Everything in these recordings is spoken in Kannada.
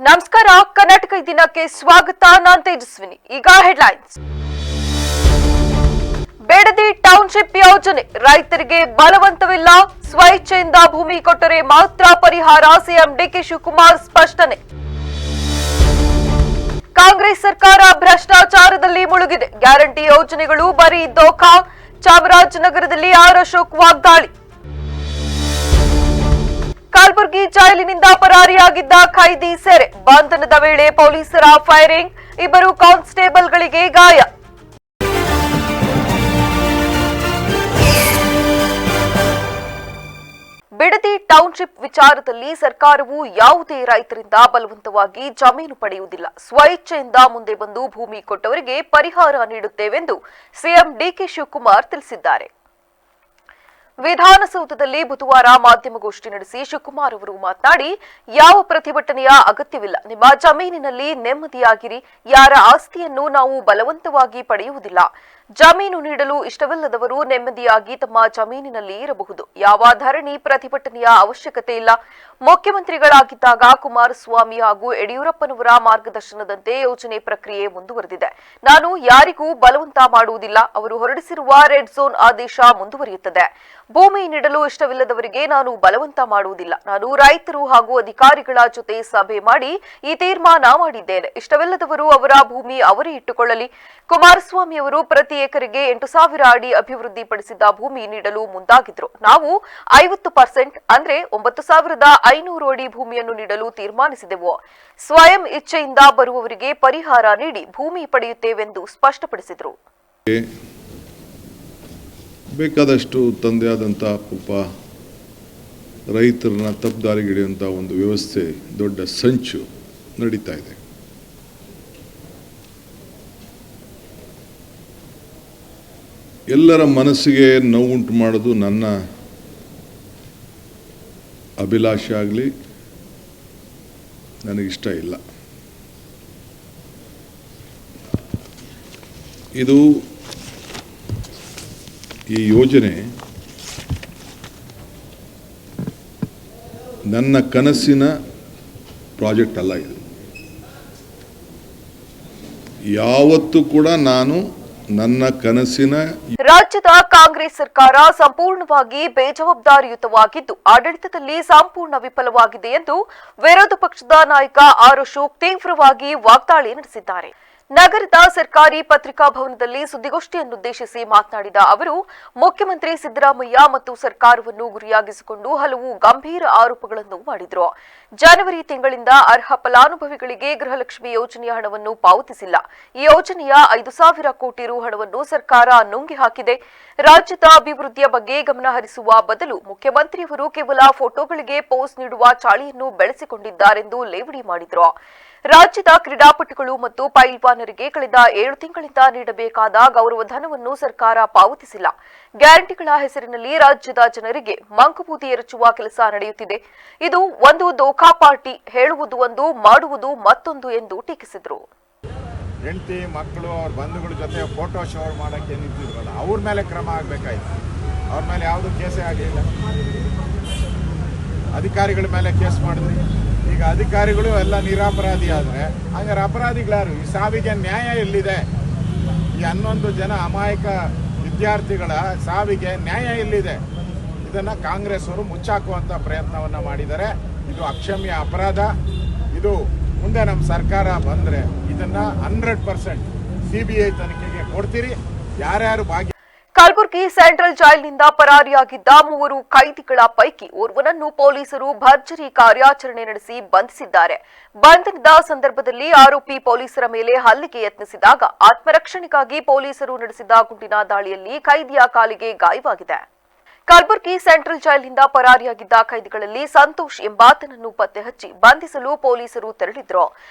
ನಮಸ್ಕಾರ. ಕರ್ನಾಟಕ ದಿನಕ್ಕೆ ಸ್ವಾಗತ. ನಾನು ತೇಜಸ್ವಿನಿ. ಈಗ ಹೆಡ್ಲೈನ್ಸ್. ಬೇಡದಿ ಟೌನ್ಶಿಪ್ ಯೋಜನೆ ರೈತರಿಗೆ ಬಲವಂತವಿಲ್ಲ, ಸ್ವಇಚ್ಛೆಯಿಂದ ಭೂಮಿ ಕೊಟ್ಟರೆ ಮಾತ್ರ ಪರಿಹಾರ, ಸಿಎಂ ಡಿಕೆ ಶಿವಕುಮಾರ್ ಸ್ಪಷ್ಟನೆ. ಕಾಂಗ್ರೆಸ್ ಸರ್ಕಾರ ಭ್ರಷ್ಟಾಚಾರದಲ್ಲಿ ಮುಳುಗಿದೆ, ಗ್ಯಾರಂಟಿ ಯೋಜನೆಗಳು ಬರೀ ದೋಖಾ, ಚಾಮರಾಜನಗರದಲ್ಲಿ ಆರ್ ಅಶೋಕ್ ವಾಗ್ದಾಳಿ. ಕಲಬುರಗಿ ಜೈಲಿನಿಂದ ಪರಾರಿಯಾಗಿದ್ದ ಖೈದಿ ಸೆರೆ, ಬಂಧನದ ವೇಳೆ ಪೊಲೀಸರ ಫೈರಿಂಗ್, ಇಬ್ಬರು ಕಾನ್ಸ್ಟೇಬಲ್ಗಳಿಗೆ ಗಾಯ. ಬಿಡದಿ ಟೌನ್ಶಿಪ್ ವಿಚಾರದಲ್ಲಿ ಸರ್ಕಾರವು ಯಾವುದೇ ರೈತರಿಂದ ಬಲವಂತವಾಗಿ ಜಮೀನು ಪಡೆಯುವುದಿಲ್ಲ, ಸ್ವಇಚ್ಛೆಯಿಂದ ಮುಂದೆ ಬಂದು ಭೂಮಿ ಕೊಟ್ಟವರಿಗೆ ಪರಿಹಾರ ನೀಡುತ್ತೇವೆಂದು ಸಿಎಂ ಡಿಕೆ ಶಿವಕುಮಾರ್ ತಿಳಿಸಿದ್ದಾರೆ. ವಿಧಾನಸೌಧದಲ್ಲಿ ಬುಧವಾರ ಮಾಧ್ಯಮಗೋಷ್ಠಿ ನಡೆಸಿ ಶಿವಕುಮಾರ್ ಅವರು ಮಾತನಾಡಿ, ಯಾವ ಪ್ರತಿಭಟನೆಯ ಅಗತ್ಯವಿಲ್ಲ, ನಿಮ್ಮ ಜಮೀನಿನಲ್ಲಿ ನೆಮ್ಮದಿಯಾಗಿರಿ, ಯಾರ ಆಸ್ತಿಯನ್ನು ನಾವು ಬಲವಂತವಾಗಿ ಪಡೆಯುವುದಿಲ್ಲ. ಜಮೀನು ನೀಡಲು ಇಷ್ಟವಿಲ್ಲದವರು ನೆಮ್ಮದಿಯಾಗಿ ತಮ್ಮ ಜಮೀನಿನಲ್ಲಿ ಇರಬಹುದು. ಯಾವ ಧರಣಿ ಪ್ರತಿಭಟನೆಯ ಅವಶ್ಯಕತೆ ಇಲ್ಲ. ಮುಖ್ಯಮಂತ್ರಿಗಳಾಗಿದ್ದಾಗ ಕುಮಾರಸ್ವಾಮಿ ಹಾಗೂ ಯಡಿಯೂರಪ್ಪನವರ ಮಾರ್ಗದರ್ಶನದಂತೆ ಯೋಜನೆ ಪ್ರಕ್ರಿಯೆ ಮುಂದುವರೆದಿದೆ. ನಾನು ಯಾರಿಗೂ ಬಲವಂತ ಮಾಡುವುದಿಲ್ಲ. ಅವರು ಹೊರಡಿಸಿರುವ ರೆಡ್ ಝೋನ್ ಆದೇಶ ಮುಂದುವರಿಯುತ್ತದೆ. ಭೂಮಿ ನೀಡಲು ಇಷ್ಟವಿಲ್ಲದವರಿಗೆ ನಾನು ಬಲವಂತ ಮಾಡುವುದಿಲ್ಲ. ನಾನು ರೈತರು ಹಾಗೂ ಅಧಿಕಾರಿಗಳ ಜೊತೆ ಸಭೆ ಮಾಡಿ ಈ ತೀರ್ಮಾನ ಮಾಡಿದ್ದೇನೆ. ಇಷ್ಟವಿಲ್ಲದವರು ಅವರ ಭೂಮಿ ಅವರೇ ಇಟ್ಟುಕೊಳ್ಳಲಿ. ಕುಮಾರಸ್ವಾಮಿ ಅವರು ಪ್ರತಿ ಎಕರೆಗೆ 8,000 ಅಡಿ ಅಭಿವೃದ್ಧಿಪಡಿಸಿದ ಭೂಮಿ ನೀಡಲು ಮುಂದಾಗಿದ್ರು. ನಾವು 50% ಅಂದ್ರೆ 9,500 ಅಡಿ ಭೂಮಿಯನ್ನು ನೀಡಲು ತೀರ್ಮಾನಿಸಿದೆವು. ಸ್ವಯಂ ಇಚ್ಛೆಯಿಂದ ಬರುವವರಿಗೆ ಪರಿಹಾರ ನೀಡಿ ಭೂಮಿ ಪಡೆಯುತ್ತೇವೆಂದು ಸ್ಪಷ್ಟಪಡಿಸಿದರು. ಬೇಕಾದಷ್ಟು ತಂದೆಯಾದಂಥ ಪಾಪ ರೈತರನ್ನ ತಪ್ಪುದಾರಿಗಿಡಿಯುವಂಥ ಒಂದು ವ್ಯವಸ್ಥೆ, ದೊಡ್ಡ ಸಂಚು ನಡೀತಾ ಇದೆ. ಎಲ್ಲರ ಮನಸ್ಸಿಗೆ ನೋವುಂಟು ಮಾಡೋದು ನನ್ನ ಅಭಿಲಾಷೆ ಆಗಲಿ, ನನಗಿಷ್ಟ ಇಲ್ಲ. ಇದು ಈ ಯೋಜನೆ ನನ್ನ ಕನಸಿನ ಪ್ರಾಜೆಕ್ಟ್ ಅಲ್ಲ. ಇದು ಯಾವತ್ತೂ ಕೂಡ ನಾನು ನನ್ನ ಕನಸಿನ. ರಾಜ್ಯದ ಕಾಂಗ್ರೆಸ್ ಸರ್ಕಾರ ಸಂಪೂರ್ಣವಾಗಿ ಬೇಜವಾಬ್ದಾರಿಯುತವಾಗಿದ್ದು ಆಡಳಿತದಲ್ಲಿ ಸಂಪೂರ್ಣ ವಿಫಲವಾಗಿದೆ ಎಂದು ವಿರೋಧ ಪಕ್ಷದ ನಾಯಕ ಆರ್ ಅಶೋಕ್ ತೀವ್ರವಾಗಿ ವಾಗ್ದಾಳಿ ನಡೆಸಿದ್ದಾರೆ. ನಗರದ ಸರ್ಕಾರಿ ಪತ್ರಿಕಾ ಭವನದಲ್ಲಿ ಸುದ್ದಿಗೋಷ್ಠಿಯನ್ನುದ್ದೇಶಿಸಿ ಮಾತನಾಡಿದ ಅವರು, ಮುಖ್ಯಮಂತ್ರಿ ಸಿದ್ದರಾಮಯ್ಯ ಮತ್ತು ಸರ್ಕಾರವನ್ನು ಗುರಿಯಾಗಿಸಿಕೊಂಡು ಹಲವು ಗಂಭೀರ ಆರೋಪಗಳನ್ನು ಮಾಡಿದರು. ಜನವರಿ ತಿಂಗಳಿಂದ ಅರ್ಹ ಫಲಾನುಭವಿಗಳಿಗೆ ಗೃಹಲಕ್ಷ್ಮಿ ಯೋಜನೆಯ ಹಣವನ್ನು ಪಾವತಿಸಿಲ್ಲ. ಈ ಯೋಜನೆಯ 5,000 ಕೋಟಿ ರು ಹಣವನ್ನು ಸರ್ಕಾರ ನುಂಗಿ ಹಾಕಿದೆ. ರಾಜ್ಯದ ಅಭಿವೃದ್ಧಿಯ ಬಗ್ಗೆ ಗಮನ ಹರಿಸುವ ಬದಲು ಮುಖ್ಯಮಂತ್ರಿಯವರು ಕೇವಲ ಫೋಟೋಗಳಿಗೆ ಪೋಸ್ ನೀಡುವ ಚಾಳಿಯನ್ನು ಬೆಳೆಸಿಕೊಂಡಿದ್ದಾರೆಂದು ಲೇವಡಿ ಮಾಡಿದರು. ರಾಜ್ಯದ ಕ್ರೀಡಾಪಟುಗಳು ಮತ್ತು ಪೈಲ್ವಾನರಿಗೆ ಕಳೆದ 7 ತಿಂಗಳಿಂದ ನೀಡಬೇಕಾದ ಗೌರವಧನವನ್ನು ಸರ್ಕಾರ ಪಾವತಿಸಿಲ್ಲ. ಗ್ಯಾರಂಟಿಗಳ ಹೆಸರಿನಲ್ಲಿ ರಾಜ್ಯದ ಜನರಿಗೆ ಮಂಕುಬೂದಿ ಎರಚುವ ಕೆಲಸ ನಡೆಯುತ್ತಿದೆ. ಇದು ಒಂದು ದೋಖಾ ಪಾರ್ಟಿ, ಹೇಳುವುದು ಒಂದು, ಮಾಡುವುದು ಮತ್ತೊಂದು ಎಂದು ಟೀಕಿಸಿದರು. ಹೆಂಡತಿ ಮಕ್ಕಳು ಅವ್ರ ಬಂಧುಗಳ ಜೊತೆ ಫೋಟೋ ಶೋರ್ ಮಾಡೋಕ್ಕೆ ನಿಂತಿದ್ರಲ್ಲ, ಅವ್ರ ಮೇಲೆ ಕ್ರಮ ಆಗಬೇಕಾಯ್ತು. ಅವ್ರ ಮೇಲೆ ಯಾವುದೂ ಕೇಸೇ ಆಗಲಿಲ್ಲ. ಅಧಿಕಾರಿಗಳ ಮೇಲೆ ಕೇಸ್ ಮಾಡಿದ್ರಿ. ಈಗ ಅಧಿಕಾರಿಗಳು ಎಲ್ಲ ನಿರಪರಾಧಿ ಆದರೆ ಹಂಗಾರೆ ಅಪರಾಧಿಗಳಾರು? ಈ ಸಾವಿಗೆ ನ್ಯಾಯ ಎಲ್ಲಿದೆ? ಈ 11 ಜನ ಅಮಾಯಕ ವಿದ್ಯಾರ್ಥಿಗಳ ಸಾವಿಗೆ ನ್ಯಾಯ ಎಲ್ಲಿದೆ? ಇದನ್ನು ಕಾಂಗ್ರೆಸ್ ಅವರು ಮುಚ್ಚಾಕುವಂಥ ಪ್ರಯತ್ನವನ್ನು ಮಾಡಿದ್ದಾರೆ. ಇದು ಅಕ್ಷಮ್ಯ ಅಪರಾಧ. ಇದು ಮುಂದೆ ನಮ್ಮ ಸರ್ಕಾರ ಬಂದರೆ ಇದನ್ನು 100% CBI ತನಿಖೆಗೆ ಕೊಡ್ತೀರಿ. ಯಾರ್ಯಾರು ಭಾಗಿ. ಕಲಬುರಗಿ ಸೆಂಟ್ರಲ್ ಜೈಲಿನಿಂದ ಪರಾರಿಯಾಗಿದ್ದ 3 ಖೈದಿಗಳ ಪೈಕಿ ಓರ್ವನನ್ನು ಪೊಲೀಸರು ಭರ್ಜರಿ ಕಾರ್ಯಾಚರಣೆ ನಡೆಸಿ ಬಂಧಿಸಿದ್ದಾರೆ. ಬಂಧನದ ಸಂದರ್ಭದಲ್ಲಿ ಆರೋಪಿ ಪೊಲೀಸರ ಮೇಲೆ ಹಲ್ಲೆಗೆ ಯತ್ನಿಸಿದಾಗ ಆತ್ಮರಕ್ಷಣೆಗಾಗಿ ಪೊಲೀಸರು ನಡೆಸಿದ ಗುಂಡಿನ ದಾಳಿಯಲ್ಲಿ ಖೈದಿಯ ಕಾಲಿಗೆ ಗಾಯವಾಗಿದೆ. ಕಲಬುರಗಿ ಸೆಂಟ್ರಲ್ ಜೈಲಿನಿಂದ ಪರಾರಿಯಾಗಿದ್ದ ಖೈದಿಗಳಲ್ಲಿ ಸಂತೋಷ್ ಎಂಬಾತನನ್ನು ಪತ್ತೆ ಹಚ್ಚಿ ಬಂಧಿಸಲು ಪೊಲೀಸರು ತೆರಳಿದ್ರು.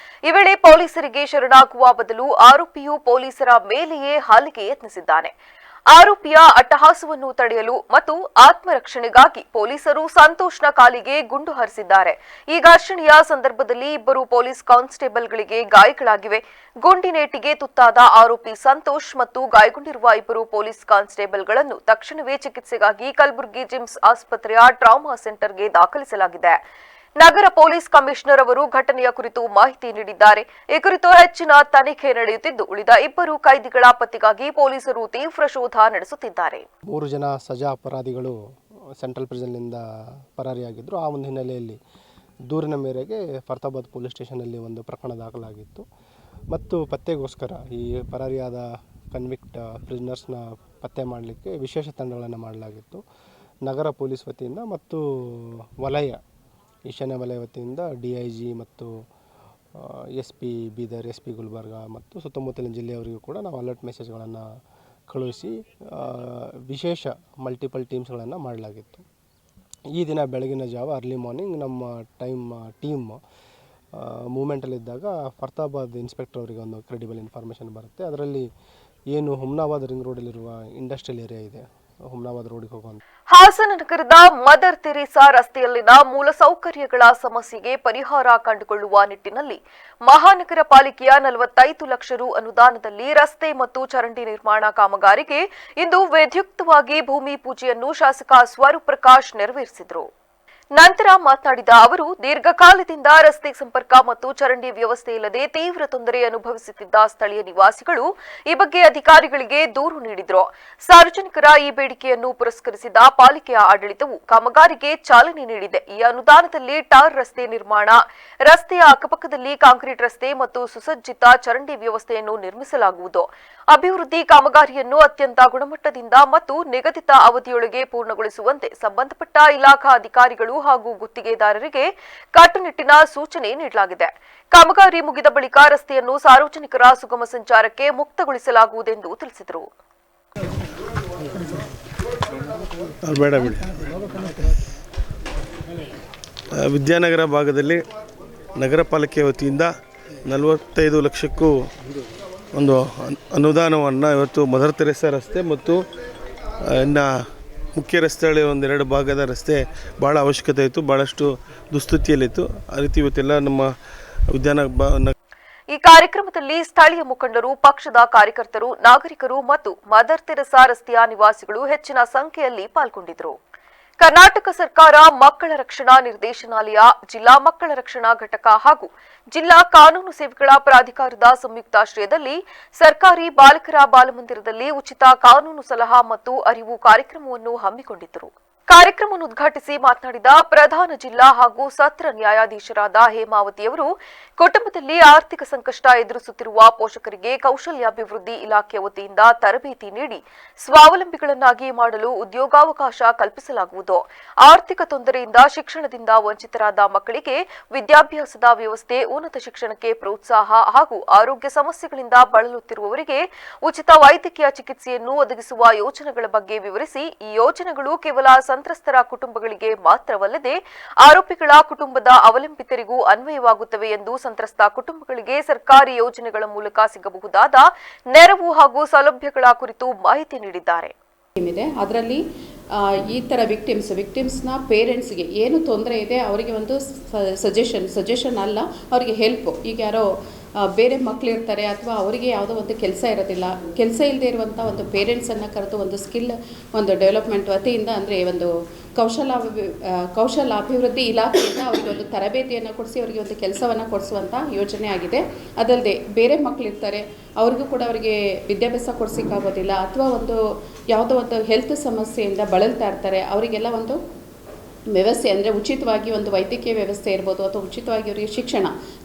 ಈ ವೇಳೆ ಪೊಲೀಸರಿಗೆ ಶರಣಾಗುವ ಬದಲು ಆರೋಪಿಯು ಪೊಲೀಸರ ಮೇಲೆಯೇ ಹಲ್ಲೆಗೆ ಯತ್ನಿಸಿದ್ದಾನೆ. ಆರೋಪಿಯ ಅಟ್ಟಹಾಸವನ್ನು ತಡೆಯಲು ಮತ್ತು ಆತ್ಮರಕ್ಷಣೆಗಾಗಿ ಪೊಲೀಸರು ಸಂತೋಷ್ನ ಕಾಲಿಗೆ ಗುಂಡು ಹಾರಿಸಿದ್ದಾರೆ. ಈ ಘರ್ಷಣೆಯ ಸಂದರ್ಭದಲ್ಲಿ ಇಬ್ಬರು ಪೊಲೀಸ್ ಕಾನ್ಸ್ಟೇಬಲ್ಗಳಿಗೆ ಗಾಯಗಳಾಗಿವೆ. ಗುಂಡಿನೇಟಿಗೆ ತುತ್ತಾದ ಆರೋಪಿ ಸಂತೋಷ್ ಮತ್ತು ಗಾಯಗೊಂಡಿರುವ ಇಬ್ಬರು ಪೊಲೀಸ್ ಕಾನ್ಸ್ಟೇಬಲ್ಗಳನ್ನು ತಕ್ಷಣವೇ ಚಿಕಿತ್ಸೆಗಾಗಿ ಕಲಬುರಗಿ ಜಿಮ್ಸ್ ಆಸ್ಪತ್ರೆಯ ಟ್ರಾಮಾ ಸೆಂಟರ್ಗೆ ದಾಖಲಿಸಲಾಗಿದೆ. ನಗರ ಪೊಲೀಸ್ ಕಮಿಷನರ್ ಅವರು ಘಟನೆಯ ಕುರಿತು ಮಾಹಿತಿ ನೀಡಿದ್ದಾರೆ. ಈ ಕುರಿತು ಹೆಚ್ಚಿನ ತನಿಖೆ ನಡೆಯುತ್ತಿದ್ದು, ಉಳಿದ 2 ಕೈದಿಗಳ ಪತ್ತೆಗಾಗಿ ಪೊಲೀಸರು ತೀವ್ರ ಶೋಧ ನಡೆಸುತ್ತಿದ್ದಾರೆ. 3 ಜನ ಸಜಾ ಅಪರಾಧಿಗಳು ಸೆಂಟ್ರಲ್ ಪ್ರಿಸನ್ನಿಂದ ಪರಾರಿಯಾಗಿದ್ದರು. ಆ ಒಂದು ಹಿನ್ನೆಲೆಯಲ್ಲಿ ದೂರಿನ ಮೇರೆಗೆ ಫರ್ತಾಬಾದ್ ಪೊಲೀಸ್ ಸ್ಟೇಷನಲ್ಲಿ ಒಂದು ಪ್ರಕರಣ ದಾಖಲಾಗಿತ್ತು ಮತ್ತು ಪತ್ತೆಗೋಸ್ಕರ ಈ ಪರಾರಿಯಾದ ಕನ್ವಿಕ್ಟ್ ಪ್ರಿಸನರ್ಸ್ನ ಪತ್ತೆ ಮಾಡಲಿಕ್ಕೆ ವಿಶೇಷ ತಂಡಗಳನ್ನು ಮಾಡಲಾಗಿತ್ತು. ನಗರ ಪೊಲೀಸ್ ವತಿಯಿಂದ ಮತ್ತು ಈಶಾನ್ಯ ವಲಯ ವತಿಯಿಂದ DIG ಮತ್ತು SP ಬೀದರ್, SP ಗುಲ್ಬರ್ಗ ಮತ್ತು ಸುತ್ತಮುತ್ತಲಿನ ಜಿಲ್ಲೆಯವರಿಗೂ ಕೂಡ ನಾವು ಅಲರ್ಟ್ ಮೆಸೇಜ್ಗಳನ್ನು ಕಳುಹಿಸಿ ವಿಶೇಷ ಮಲ್ಟಿಪಲ್ ಟೀಮ್ಸ್ಗಳನ್ನು ಮಾಡಲಾಗಿತ್ತು. ಈ ದಿನ ಬೆಳಗಿನ ಜಾವ ಅರ್ಲಿ ಮಾರ್ನಿಂಗ್ ನಮ್ಮ ಟೀಮ್ ಮೂವ್ಮೆಂಟಲ್ಲಿದ್ದಾಗ ಫರ್ತಾಬಾದ್ ಇನ್ಸ್ಪೆಕ್ಟರ್ ಅವರಿಗೆ ಒಂದು ಕ್ರೆಡಿಬಲ್ ಇನ್ಫಾರ್ಮೇಷನ್ ಬರುತ್ತೆ. ಅದರಲ್ಲಿ ಏನು ಹುಮ್ನಾಬಾದ್ ರಿಂಗ್ ರೋಡಲ್ಲಿರುವ ಇಂಡಸ್ಟ್ರಿಯಲ್ ಏರಿಯಾ ಇದೆ, ಹುಮ್ನಾಬಾದ್ ರೋಡಿಗೆ ಹೋಗುವಂಥ ಹಾಸನ ನಗರದ ಮದರ್ ತೆರೇಸಾ ರಸ್ತೆಯಲ್ಲಿನ ಮೂಲಸೌಕರ್ಯಗಳ ಸಮಸ್ಯೆಗೆ ಪರಿಹಾರ ಕಂಡುಕೊಳ್ಳುವ ನಿಟ್ಟಿನಲ್ಲಿ ಮಹಾನಗರ ಪಾಲಿಕೆಯ 45 ಲಕ್ಷ ರು ಅನುದಾನದಲ್ಲಿ ರಸ್ತೆ ಮತ್ತು ಚರಂಡಿ ನಿರ್ಮಾಣ ಕಾಮಗಾರಿಗೆ ಇಂದು ವಿದ್ಯುಕ್ತವಾಗಿ ಭೂಮಿ ಪೂಜೆಯನ್ನು ಶಾಸಕ ಸ್ವರೂಪ್ ಪ್ರಕಾಶ್ ನೆರವೇರಿಸಿದರು. ನಂತರ ಮಾತನಾಡಿದ ಅವರು, ದೀರ್ಘಕಾಲದಿಂದ ರಸ್ತೆ ಸಂಪರ್ಕ ಮತ್ತು ಚರಂಡಿ ವ್ಯವಸ್ಥೆ ಇಲ್ಲದೆ ತೀವ್ರ ತೊಂದರೆ ಅನುಭವಿಸುತ್ತಿದ್ದ ಸ್ಥಳೀಯ ನಿವಾಸಿಗಳು ಈ ಬಗ್ಗೆ ಅಧಿಕಾರಿಗಳಿಗೆ ದೂರು ನೀಡಿದರು. ಸಾರ್ವಜನಿಕರ ಈ ಬೇಡಿಕೆಯನ್ನು ಪುರಸ್ಕರಿಸಿದ ಪಾಲಿಕೆಯ ಆಡಳಿತವು ಕಾಮಗಾರಿಗೆ ಚಾಲನೆ ನೀಡಿದೆ. ಈ ಅನುದಾನದಲ್ಲಿ ಟಾರ್ ರಸ್ತೆ ನಿರ್ಮಾಣ, ರಸ್ತೆಯ ಅಕ್ಕಪಕ್ಕದಲ್ಲಿ ಕಾಂಕ್ರೀಟ್ ರಸ್ತೆ ಮತ್ತು ಸುಸಜ್ಜಿತ ಚರಂಡಿ ವ್ಯವಸ್ಥೆಯನ್ನು ನಿರ್ಮಿಸಲಾಗುವುದು. ಅಭಿವೃದ್ಧಿ ಕಾಮಗಾರಿಯನ್ನು ಅತ್ಯಂತ ಗುಣಮಟ್ಟದಿಂದ ಮತ್ತು ನಿಗದಿತ ಅವಧಿಯೊಳಗೆ ಪೂರ್ಣಗೊಳಿಸುವಂತೆ ಸಂಬಂಧಪಟ್ಟ ಇಲಾಖಾ ಅಧಿಕಾರಿಗಳು ಹಾಗೂ ಗುತ್ತಿಗೆದಾರರಿಗೆ ಕಟ್ಟುನಿಟ್ಟಿನ ಸೂಚನೆ ನೀಡಲಾಗಿದೆ. ಕಾಮಗಾರಿ ಮುಗಿದ ಬಳಿಕ ರಸ್ತೆಯನ್ನು ಸಾರ್ವಜನಿಕರ ಸುಗಮ ಸಂಚಾರಕ್ಕೆ ಮುಕ್ತಗೊಳಿಸಲಾಗುವುದೆಂದು ತಿಳಿಸಿದರು. ವಿದ್ಯಾನಗರ ಭಾಗದಲ್ಲಿ ನಗರ ಪಾಲಿಕೆ ವತಿಯಿಂದ 45 ಲಕ್ಷಕ್ಕೂ ಒಂದು ಅನುದಾನವನ್ನು ಇವತ್ತು ಮದರ್ ತೆರೇಸಾ ರಸ್ತೆ ಮತ್ತು ಇನ್ನು ಮುಖ್ಯ ರಸ್ತೆಗಳಲ್ಲಿ 1-2 ಭಾಗದ ರಸ್ತೆ ಭಾಳ ಅವಶ್ಯಕತೆ ಇತ್ತು, ಭಾಳಷ್ಟು ದುಸ್ಥಿತಿಯಲ್ಲಿತ್ತು. ಆ ರೀತಿ ಇವತ್ತೆಲ್ಲ ನಮ್ಮ ಈ ಕಾರ್ಯಕ್ರಮದಲ್ಲಿ ಸ್ಥಳೀಯ ಮುಖಂಡರು, ಪಕ್ಷದ ಕಾರ್ಯಕರ್ತರು, ನಾಗರಿಕರು ಮತ್ತು ಮದರ್ ತೆರೇಸಾ ರಸ್ತೆಯ ನಿವಾಸಿಗಳು ಹೆಚ್ಚಿನ ಸಂಖ್ಯೆಯಲ್ಲಿ ಪಾಲ್ಗೊಂಡಿದ್ದರು. ಕರ್ನಾಟಕ ಸರ್ಕಾರ ಮಕ್ಕಳ ರಕ್ಷಣಾ ನಿರ್ದೇಶನಾಲಯ, ಜಿಲ್ಲಾ ಮಕ್ಕಳ ರಕ್ಷಣಾ ಘಟಕ ಹಾಗೂ ಜಿಲ್ಲಾ ಕಾನೂನು ಸೇವೆಗಳ ಪ್ರಾಧಿಕಾರದ ಸಂಯುಕ್ತಾಶ್ರಯದಲ್ಲಿ ಸರ್ಕಾರಿ ಬಾಲಕರ ಬಾಲಮಂದಿರದಲ್ಲಿ ಉಚಿತ ಕಾನೂನು ಸಲಹಾ ಮತ್ತು ಅರಿವು ಕಾರ್ಯಕ್ರಮವನ್ನು ಹಮ್ಮಿಕೊಂಡಿದ್ದರು. ಕಾರ್ಯಕ್ರಮವನ್ನು ಉದ್ಘಾಟಿಸಿ ಮಾತನಾಡಿದ ಪ್ರಧಾನ ಜಿಲ್ಲಾ ಹಾಗೂ ಸತ್ರ ನ್ಯಾಯಾಧೀಶರಾದ ಹೇಮಾವತಿಯವರು, ಕುಟುಂಬದಲ್ಲಿ ಆರ್ಥಿಕ ಸಂಕಷ್ಟ ಎದುರಿಸುತ್ತಿರುವ ಪೋಷಕರಿಗೆ ಕೌಶಲ್ಯಾಭಿವೃದ್ಧಿ ಇಲಾಖೆ ವತಿಯಿಂದ ತರಬೇತಿ ನೀಡಿ ಸ್ವಾವಲಂಬಿಗಳನ್ನಾಗಿ ಮಾಡಲು ಉದ್ಯೋಗಾವಕಾಶ ಕಲ್ಪಿಸಲಾಗುವುದು. ಆರ್ಥಿಕ ತೊಂದರೆಯಿಂದ ಶಿಕ್ಷಣದಿಂದ ವಂಚಿತರಾದ ಮಕ್ಕಳಿಗೆ ವಿದ್ಯಾಭ್ಯಾಸದ ವ್ಯವಸ್ಥೆ, ಉನ್ನತ ಶಿಕ್ಷಣಕ್ಕೆ ಪ್ರೋತ್ಸಾಹ ಹಾಗೂ ಆರೋಗ್ಯ ಸಮಸ್ಯೆಗಳಿಂದ ಬಳಲುತ್ತಿರುವವರಿಗೆ ಉಚಿತ ವೈದ್ಯಕೀಯ ಚಿಕಿತ್ಸೆಯನ್ನು ಒದಗಿಸುವ ಯೋಜನೆಗಳ ಬಗ್ಗೆ ವಿವರಿಸಿ, ಈ ಯೋಜನೆಗಳು ಕೇವಲ ಸಂತ್ರಸ್ತರ ಕುಟುಂಬಗಳಿಗೆ ಮಾತ್ರವಲ್ಲದೆ ಆರೋಪಿಗಳ ಕುಟುಂಬದ ಅವಲಂಬಿತರಿಗೂ ಅನ್ವಯವಾಗುತ್ತವೆ ಎಂದು ಸಂತ್ರಸ್ತ ಕುಟುಂಬಗಳಿಗೆ ಸರ್ಕಾರಿ ಯೋಜನೆಗಳ ಮೂಲಕ ಸಿಗಬಹುದಾದ ನೆರವು ಹಾಗೂ ಸೌಲಭ್ಯಗಳ ಕುರಿತು ಮಾಹಿತಿ ನೀಡಿದ್ದಾರೆ. ಅದರಲ್ಲಿ ಈ ಥರ ವಿಕ್ಟಿಮ್ಸ್ನ ಪೇರೆಂಟ್ಸ್ಗೆ ಏನು ತೊಂದರೆ ಇದೆ ಅವರಿಗೆ ಒಂದು ಸಜೆಷನ್ ಅಲ್ಲ, ಅವರಿಗೆ ಹೆಲ್ಪ್. ಈಗ ಯಾರೋ ಬೇರೆ ಮಕ್ಕಳಿರ್ತಾರೆ ಅಥವಾ ಅವರಿಗೆ ಯಾವುದೋ ಒಂದು ಕೆಲಸ ಇರೋದಿಲ್ಲ, ಕೆಲಸ ಇಲ್ಲದೆ ಇರುವಂಥ ಒಂದು ಪೇರೆಂಟ್ಸನ್ನು ಕರೆದು ಒಂದು ಸ್ಕಿಲ್ ಒಂದು ಡೆವಲಪ್ಮೆಂಟ್ ವತಿಯಿಂದ ಅಂದರೆ ಒಂದು ಕೌಶಲಾಭಿವೃದ್ಧಿ ಇಲಾಖೆಯಿಂದ ಅವರಿಗೆ ಒಂದು ತರಬೇತಿಯನ್ನು ಕೊಡಿಸಿ ಅವರಿಗೆ ಒಂದು ಕೆಲಸವನ್ನು ಕೊಡಿಸುವಂಥ ಯೋಜನೆ ಆಗಿದೆ. ಅದಲ್ಲದೆ ಬೇರೆ ಮಕ್ಕಳಿರ್ತಾರೆ, ಅವ್ರಿಗೂ ಕೂಡ ಅವರಿಗೆ ವಿದ್ಯಾಭ್ಯಾಸ ಕೊಡಿಸೋಕ್ಕಾಗೋದಿಲ್ಲ ಅಥವಾ ಒಂದು ಯಾವುದೋ ಒಂದು ಹೆಲ್ತ್ ಸಮಸ್ಯೆಯಿಂದ ಬಳಲ್ತಾ ಇರ್ತಾರೆ, ಅವರಿಗೆಲ್ಲ ಒಂದು ವ್ಯವಸ್ಥೆ ಅಂದರೆ ಉಚಿತವಾಗಿ ಒಂದು ವೈದ್ಯಕೀಯ ವ್ಯವಸ್ಥೆ ಇರ್ಬೋದು ಅಥವಾ ಉಚಿತವಾಗಿ ಅವರಿಗೆ ಶಿಕ್ಷಣ,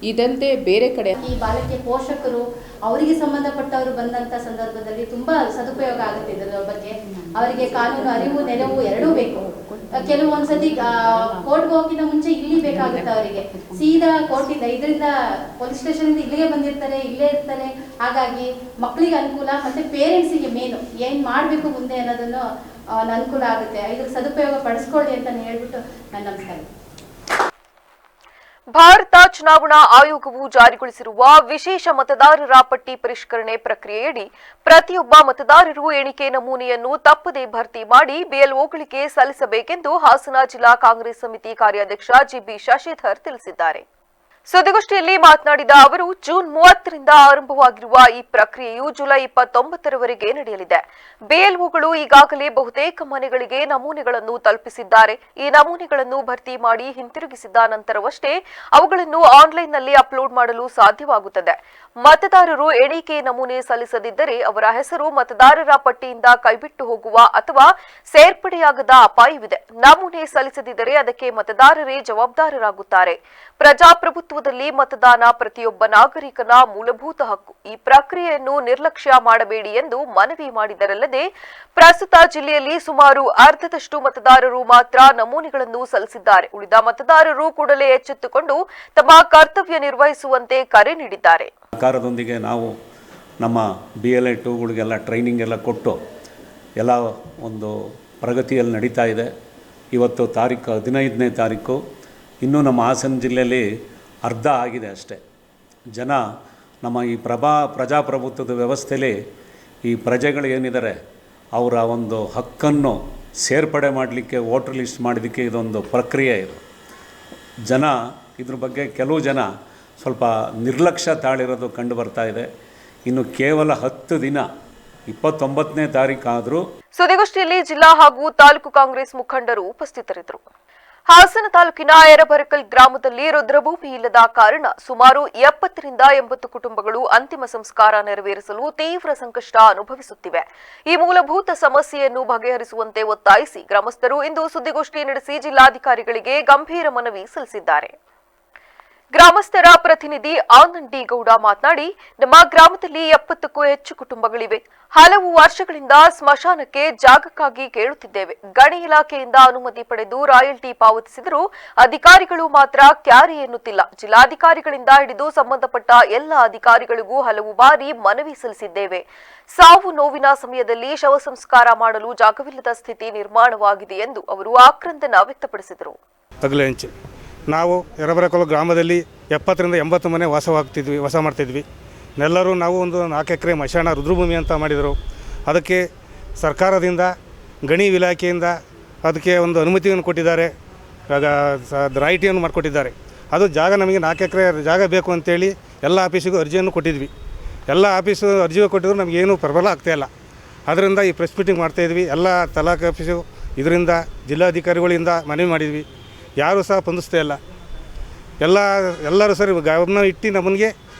ಇದಲ್ಲದೆ ಬೇರೆ ಕಡೆ ಈ ಬಾಲಕಿಯ ಪೋಷಕರು ಅವರಿಗೆ ಸಂಬಂಧಪಟ್ಟವರು ಬಂದಂಥ ಸಂದರ್ಭದಲ್ಲಿ ತುಂಬ ಸದುಪಯೋಗ ಆಗುತ್ತೆ. ಇದರ ಬಗ್ಗೆ ಅವರಿಗೆ ಕಾನೂನು ಅರಿವು, ನೆರವು ಎರಡೂ ಬೇಕು. ಕೆಲವೊಂದ್ಸತಿ ಕೋರ್ಟ್ಗೆ ಹೋಗಿನ ಮುಂಚೆ ಇಲ್ಲಿ ಬೇಕಾಗುತ್ತೆ ಅವರಿಗೆ, ಸೀದಾ ಕೋರ್ಟಿಂದ ಇದರಿಂದ ಪೊಲೀಸ್ ಸ್ಟೇಷನಿಂದ ಇಲ್ಲಿಗೆ ಬಂದಿರ್ತಾರೆ, ಇಲ್ಲೇ ಇರ್ತಾರೆ. ಹಾಗಾಗಿ ಮಕ್ಕಳಿಗೆ ಅನುಕೂಲ ಮತ್ತು ಪೇರೆಂಟ್ಸಿಗೆ ಮೇನು ಏನು ಮಾಡಬೇಕು ಮುಂದೆ ಅನ್ನೋದನ್ನು ಅನುಕೂಲ ಆಗುತ್ತೆ. ಇದ್ರ ಸದುಪಯೋಗ ಪಡಿಸ್ಕೊಳ್ಳಿ ಅಂತ ಹೇಳ್ಬಿಟ್ಟು ನಾನು ನಮಸ್ಕಾರ. ಭಾರತ ಚುನಾವಣಾ ಆಯೋಗವು ಜಾರಿಗೊಳಿಸಿರುವ ವಿಶೇಷ ಮತದಾರರ ಪಟ್ಟಿ ಪರಿಷ್ಕರಣೆ ಪ್ರಕ್ರಿಯೆಯಡಿ ಪ್ರತಿಯೊಬ್ಬ ಮತದಾರರು ಎಣಿಕೆ ನಮೂನೆಯನ್ನು ತಪ್ಪದೇ ಭರ್ತಿ ಮಾಡಿ ಬಿಎಲ್ಒಗಳಿಗೆ ಸಲ್ಲಿಸಬೇಕೆಂದು ಹಾಸನ ಜಿಲ್ಲಾ ಕಾಂಗ್ರೆಸ್ ಸಮಿತಿ ಕಾರ್ಯಾಧ್ಯಕ್ಷ ಜಿಬಿ ಶಶಿಧರ್ ತಿಳಿಸಿದ್ದಾರೆ. ಸುದ್ದಿಗೋಷ್ಠಿಯಲ್ಲಿ ಮಾತನಾಡಿದ ಅವರು ಜೂನ್ 30ರಿಂದ ಆರಂಭವಾಗಿರುವ ಈ ಪ್ರಕ್ರಿಯೆಯು ಜುಲೈ 29ರವರೆಗೆ ನಡೆಯಲಿದೆ. ಬಿಎಲ್ಒಗಳು ಈಗಾಗಲೇ ಬಹುತೇಕ ಮನೆಗಳಿಗೆ ನಮೂನೆಗಳನ್ನು ತಲುಪಿಸಿದ್ದಾರೆ. ಈ ನಮೂನೆಗಳನ್ನು ಭರ್ತಿ ಮಾಡಿ ಹಿಂತಿರುಗಿಸಿದ ನಂತರವಷ್ಟೇ ಅವುಗಳನ್ನು ಆನ್ಲೈನ್ನಲ್ಲಿ ಅಪ್ಲೋಡ್ ಮಾಡಲು ಸಾಧ್ಯವಾಗುತ್ತದೆ. ಮತದಾರರು ಎಣಿಕೆ ನಮೂನೆ ಸಲ್ಲಿಸದಿದ್ದರೆ ಅವರ ಹೆಸರು ಮತದಾರರ ಪಟ್ಟಿಯಿಂದ ಕೈಬಿಟ್ಟು ಹೋಗುವ ಅಥವಾ ಸೇರ್ಪಡೆಯಾಗದ ಅಪಾಯವಿದೆ. ನಮೂನೆ ಸಲ್ಲಿಸದಿದ್ದರೆ ಅದಕ್ಕೆ ಮತದಾರರೇ ಜವಾಬ್ದಾರರಾಗುತ್ತಾರೆ. ಪ್ರಜಾಪ್ರಭುತ್ವದಲ್ಲಿ ಮತದಾನ ಪ್ರತಿಯೊಬ್ಬ ನಾಗರಿಕನ ಮೂಲಭೂತ ಹಕ್ಕು. ಈ ಪ್ರಕ್ರಿಯೆಯನ್ನು ನಿರ್ಲಕ್ಷ್ಯ ಮಾಡಬೇಡಿ ಎಂದು ಮನವಿ ಮಾಡಿದರಲ್ಲದೆ ಪ್ರಸ್ತುತ ಜಿಲ್ಲೆಯಲ್ಲಿ ಸುಮಾರು ಅರ್ಧದಷ್ಟು ಮತದಾರರು ಮಾತ್ರ ನಮೂನೆಗಳನ್ನು ಸಲ್ಲಿಸಿದ್ದಾರೆ. ಉಳಿದ ಮತದಾರರು ಕೂಡಲೇ ಎಚ್ಚೆತ್ತುಕೊಂಡು ತಮ್ಮ ಕರ್ತವ್ಯ ನಿರ್ವಹಿಸುವಂತೆ ಕರೆ ನೀಡಿದ್ದಾರೆ. ಸರ್ಕಾರದೊಂದಿಗೆ ನಾವು ನಮ್ಮ BLA 2ಗಳಿಗೆಲ್ಲ ಟ್ರೈನಿಂಗ್ ಎಲ್ಲ ಕೊಟ್ಟು ಎಲ್ಲ ಒಂದು ಪ್ರಗತಿಯಲ್ಲಿ ನಡೀತಾ ಇದೆ. ಇವತ್ತು 15ನೇ ತಾರೀಕು ಇನ್ನೂ ನಮ್ಮ ಹಾಸನ ಜಿಲ್ಲೆಯಲ್ಲಿ ಅರ್ಧ ಆಗಿದೆ ಅಷ್ಟೇ. ಜನ ನಮ್ಮ ಈ ಪ್ರಜಾಪ್ರಭುತ್ವದ ವ್ಯವಸ್ಥೆಯಲ್ಲಿ ಈ ಪ್ರಜೆಗಳು ಏನಿದ್ದಾರೆ ಅವರ ಒಂದು ಹಕ್ಕನ್ನು ಸೇರ್ಪಡೆ ಮಾಡಲಿಕ್ಕೆ ವೋಟರ್ ಲಿಸ್ಟ್ ಮಾಡೋದಕ್ಕೆ ಇದೊಂದು ಪ್ರಕ್ರಿಯೆ ಇದು. ಜನ ಇದ್ರ ಬಗ್ಗೆ ಕೆಲವು ಜನ ಸ್ವಲ್ಪ ನಿರ್ಲಕ್ಷ್ಯ ತಾಳಿರೋದು ಕಂಡು ಬರ್ತಾ ಇದೆ. ಇನ್ನು ಕೇವಲ 10 ದಿನ 29ನೇ ತಾರೀಕು ಆದರೂ ಸುದ್ದಿಗೋಷ್ಠಿಯಲ್ಲಿ ಜಿಲ್ಲಾ ಹಾಗೂ ತಾಲೂಕು ಕಾಂಗ್ರೆಸ್ ಮುಖಂಡರು ಉಪಸ್ಥಿತರಿದ್ದರು. ಹಾಸನ ತಾಲೂಕಿನ ಯರಬರಕಲ್ ಗ್ರಾಮದಲ್ಲಿ ರುದ್ರಭೂಮಿ ಇಲ್ಲದ ಕಾರಣ ಸುಮಾರು 70ರಿಂದ 80 ಕುಟುಂಬಗಳು ಅಂತಿಮ ಸಂಸ್ಕಾರ ನೆರವೇರಿಸಲು ತೀವ್ರ ಸಂಕಷ್ಟ ಅನುಭವಿಸುತ್ತಿವೆ. ಈ ಮೂಲಭೂತ ಸಮಸ್ಯೆಯನ್ನು ಬಗೆಹರಿಸುವಂತೆ ಒತ್ತಾಯಿಸಿ ಗ್ರಾಮಸ್ಥರು ಇಂದು ಸುದ್ದಿಗೋಷ್ಠಿ ನಡೆಸಿ ಜಿಲ್ಲಾಧಿಕಾರಿಗಳಿಗೆ ಗಂಭೀರ ಮನವಿ ಸಲ್ಲಿಸಿದ್ದಾರೆ. ಗ್ರಾಮಸ್ಥರ ಪ್ರತಿನಿಧಿ ಆನಂದ್ ಡಿ ಗೌಡ ಮಾತನಾಡಿ, ನಮ್ಮ ಗ್ರಾಮದಲ್ಲಿ 70ಕ್ಕೂ ಹೆಚ್ಚು ಕುಟುಂಬಗಳಿವೆ. ಹಲವು ವರ್ಷಗಳಿಂದ ಸ್ಮಶಾನಕ್ಕೆ ಜಾಗಕ್ಕಾಗಿ ಕೇಳುತ್ತಿದ್ದೇವೆ. ಗಣಿ ಇಲಾಖೆಯಿಂದ ಅನುಮತಿ ಪಡೆದು ರಾಯಲ್ಟಿ ಪಾವತಿಸಿದರೂ ಅಧಿಕಾರಿಗಳು ಮಾತ್ರ ಕ್ಯಾರಿ ಎನ್ನುತ್ತಿಲ್ಲ. ಜಿಲ್ಲಾಧಿಕಾರಿಗಳಿಂದ ಹಿಡಿದು ಸಂಬಂಧಪಟ್ಟ ಎಲ್ಲ ಅಧಿಕಾರಿಗಳಿಗೂ ಹಲವು ಬಾರಿ ಮನವಿ ಸಲ್ಲಿಸಿದ್ದೇವೆ. ಸಾವು ನೋವಿನ ಸಮಯದಲ್ಲಿ ಶವ ಸಂಸ್ಕಾರ ಮಾಡಲು ಜಾಗವಿಲ್ಲದ ಸ್ಥಿತಿ ನಿರ್ಮಾಣವಾಗಿದೆ ಎಂದು ಅವರು ಆಕ್ರಂದನ ವ್ಯಕ್ತಪಡಿಸಿದರು. ನಾವು ಯರಬರಕಲ್ ಗ್ರಾಮದಲ್ಲಿ 70ರಿಂದ 80 ಮನೆ ವಾಸ ಮಾಡ್ತಿದ್ವಿ. ಎಲ್ಲರೂ ನಾವು ಒಂದು 4 ಎಕರೆ ಮಶಾನ ರುದ್ರಭೂಮಿ ಅಂತ ಮಾಡಿದರು. ಅದಕ್ಕೆ ಸರ್ಕಾರದಿಂದ ಗಣಿ ಇಲಾಖೆಯಿಂದ ಅದಕ್ಕೆ ಒಂದು ಅನುಮತಿಯನ್ನು ಕೊಟ್ಟಿದ್ದಾರೆ, ರಾಯಿಟಿಯನ್ನು ಮಾಡಿಕೊಟ್ಟಿದ್ದಾರೆ. ಅದು ಜಾಗ ನಮಗೆ 4 ಎಕರೆ ಜಾಗ ಬೇಕು ಅಂತೇಳಿ ಎಲ್ಲ ಆಫೀಸಿಗೂ ಅರ್ಜಿಯನ್ನು ಕೊಟ್ಟಿದ್ವಿ. ಎಲ್ಲ ಆಫೀಸು ಅರ್ಜಿ ಕೊಟ್ಟಿದ್ರು ನಮಗೇನು ಪ್ರಬಲ ಆಗ್ತಾಯಿಲ್ಲ. ಅದರಿಂದ ಈ ಪ್ರೆಸ್ ಮೀಟಿಂಗ್ ಮಾಡ್ತಾಯಿದ್ವಿ. ಎಲ್ಲ ತಾಲೂಕು ಆಫೀಸು ಇದರಿಂದ ಜಿಲ್ಲಾಧಿಕಾರಿಗಳಿಂದ ಮನವಿ ಮಾಡಿದ್ವಿ. ಯಾರೂ ಸಹ ಸ್ಪಂದಿಸ್ತಾ ಇಲ್ಲ. ಎಲ್ಲರೂ ಸರಿ ಗಮನ ಇಟ್ಟು ನಮಗೆ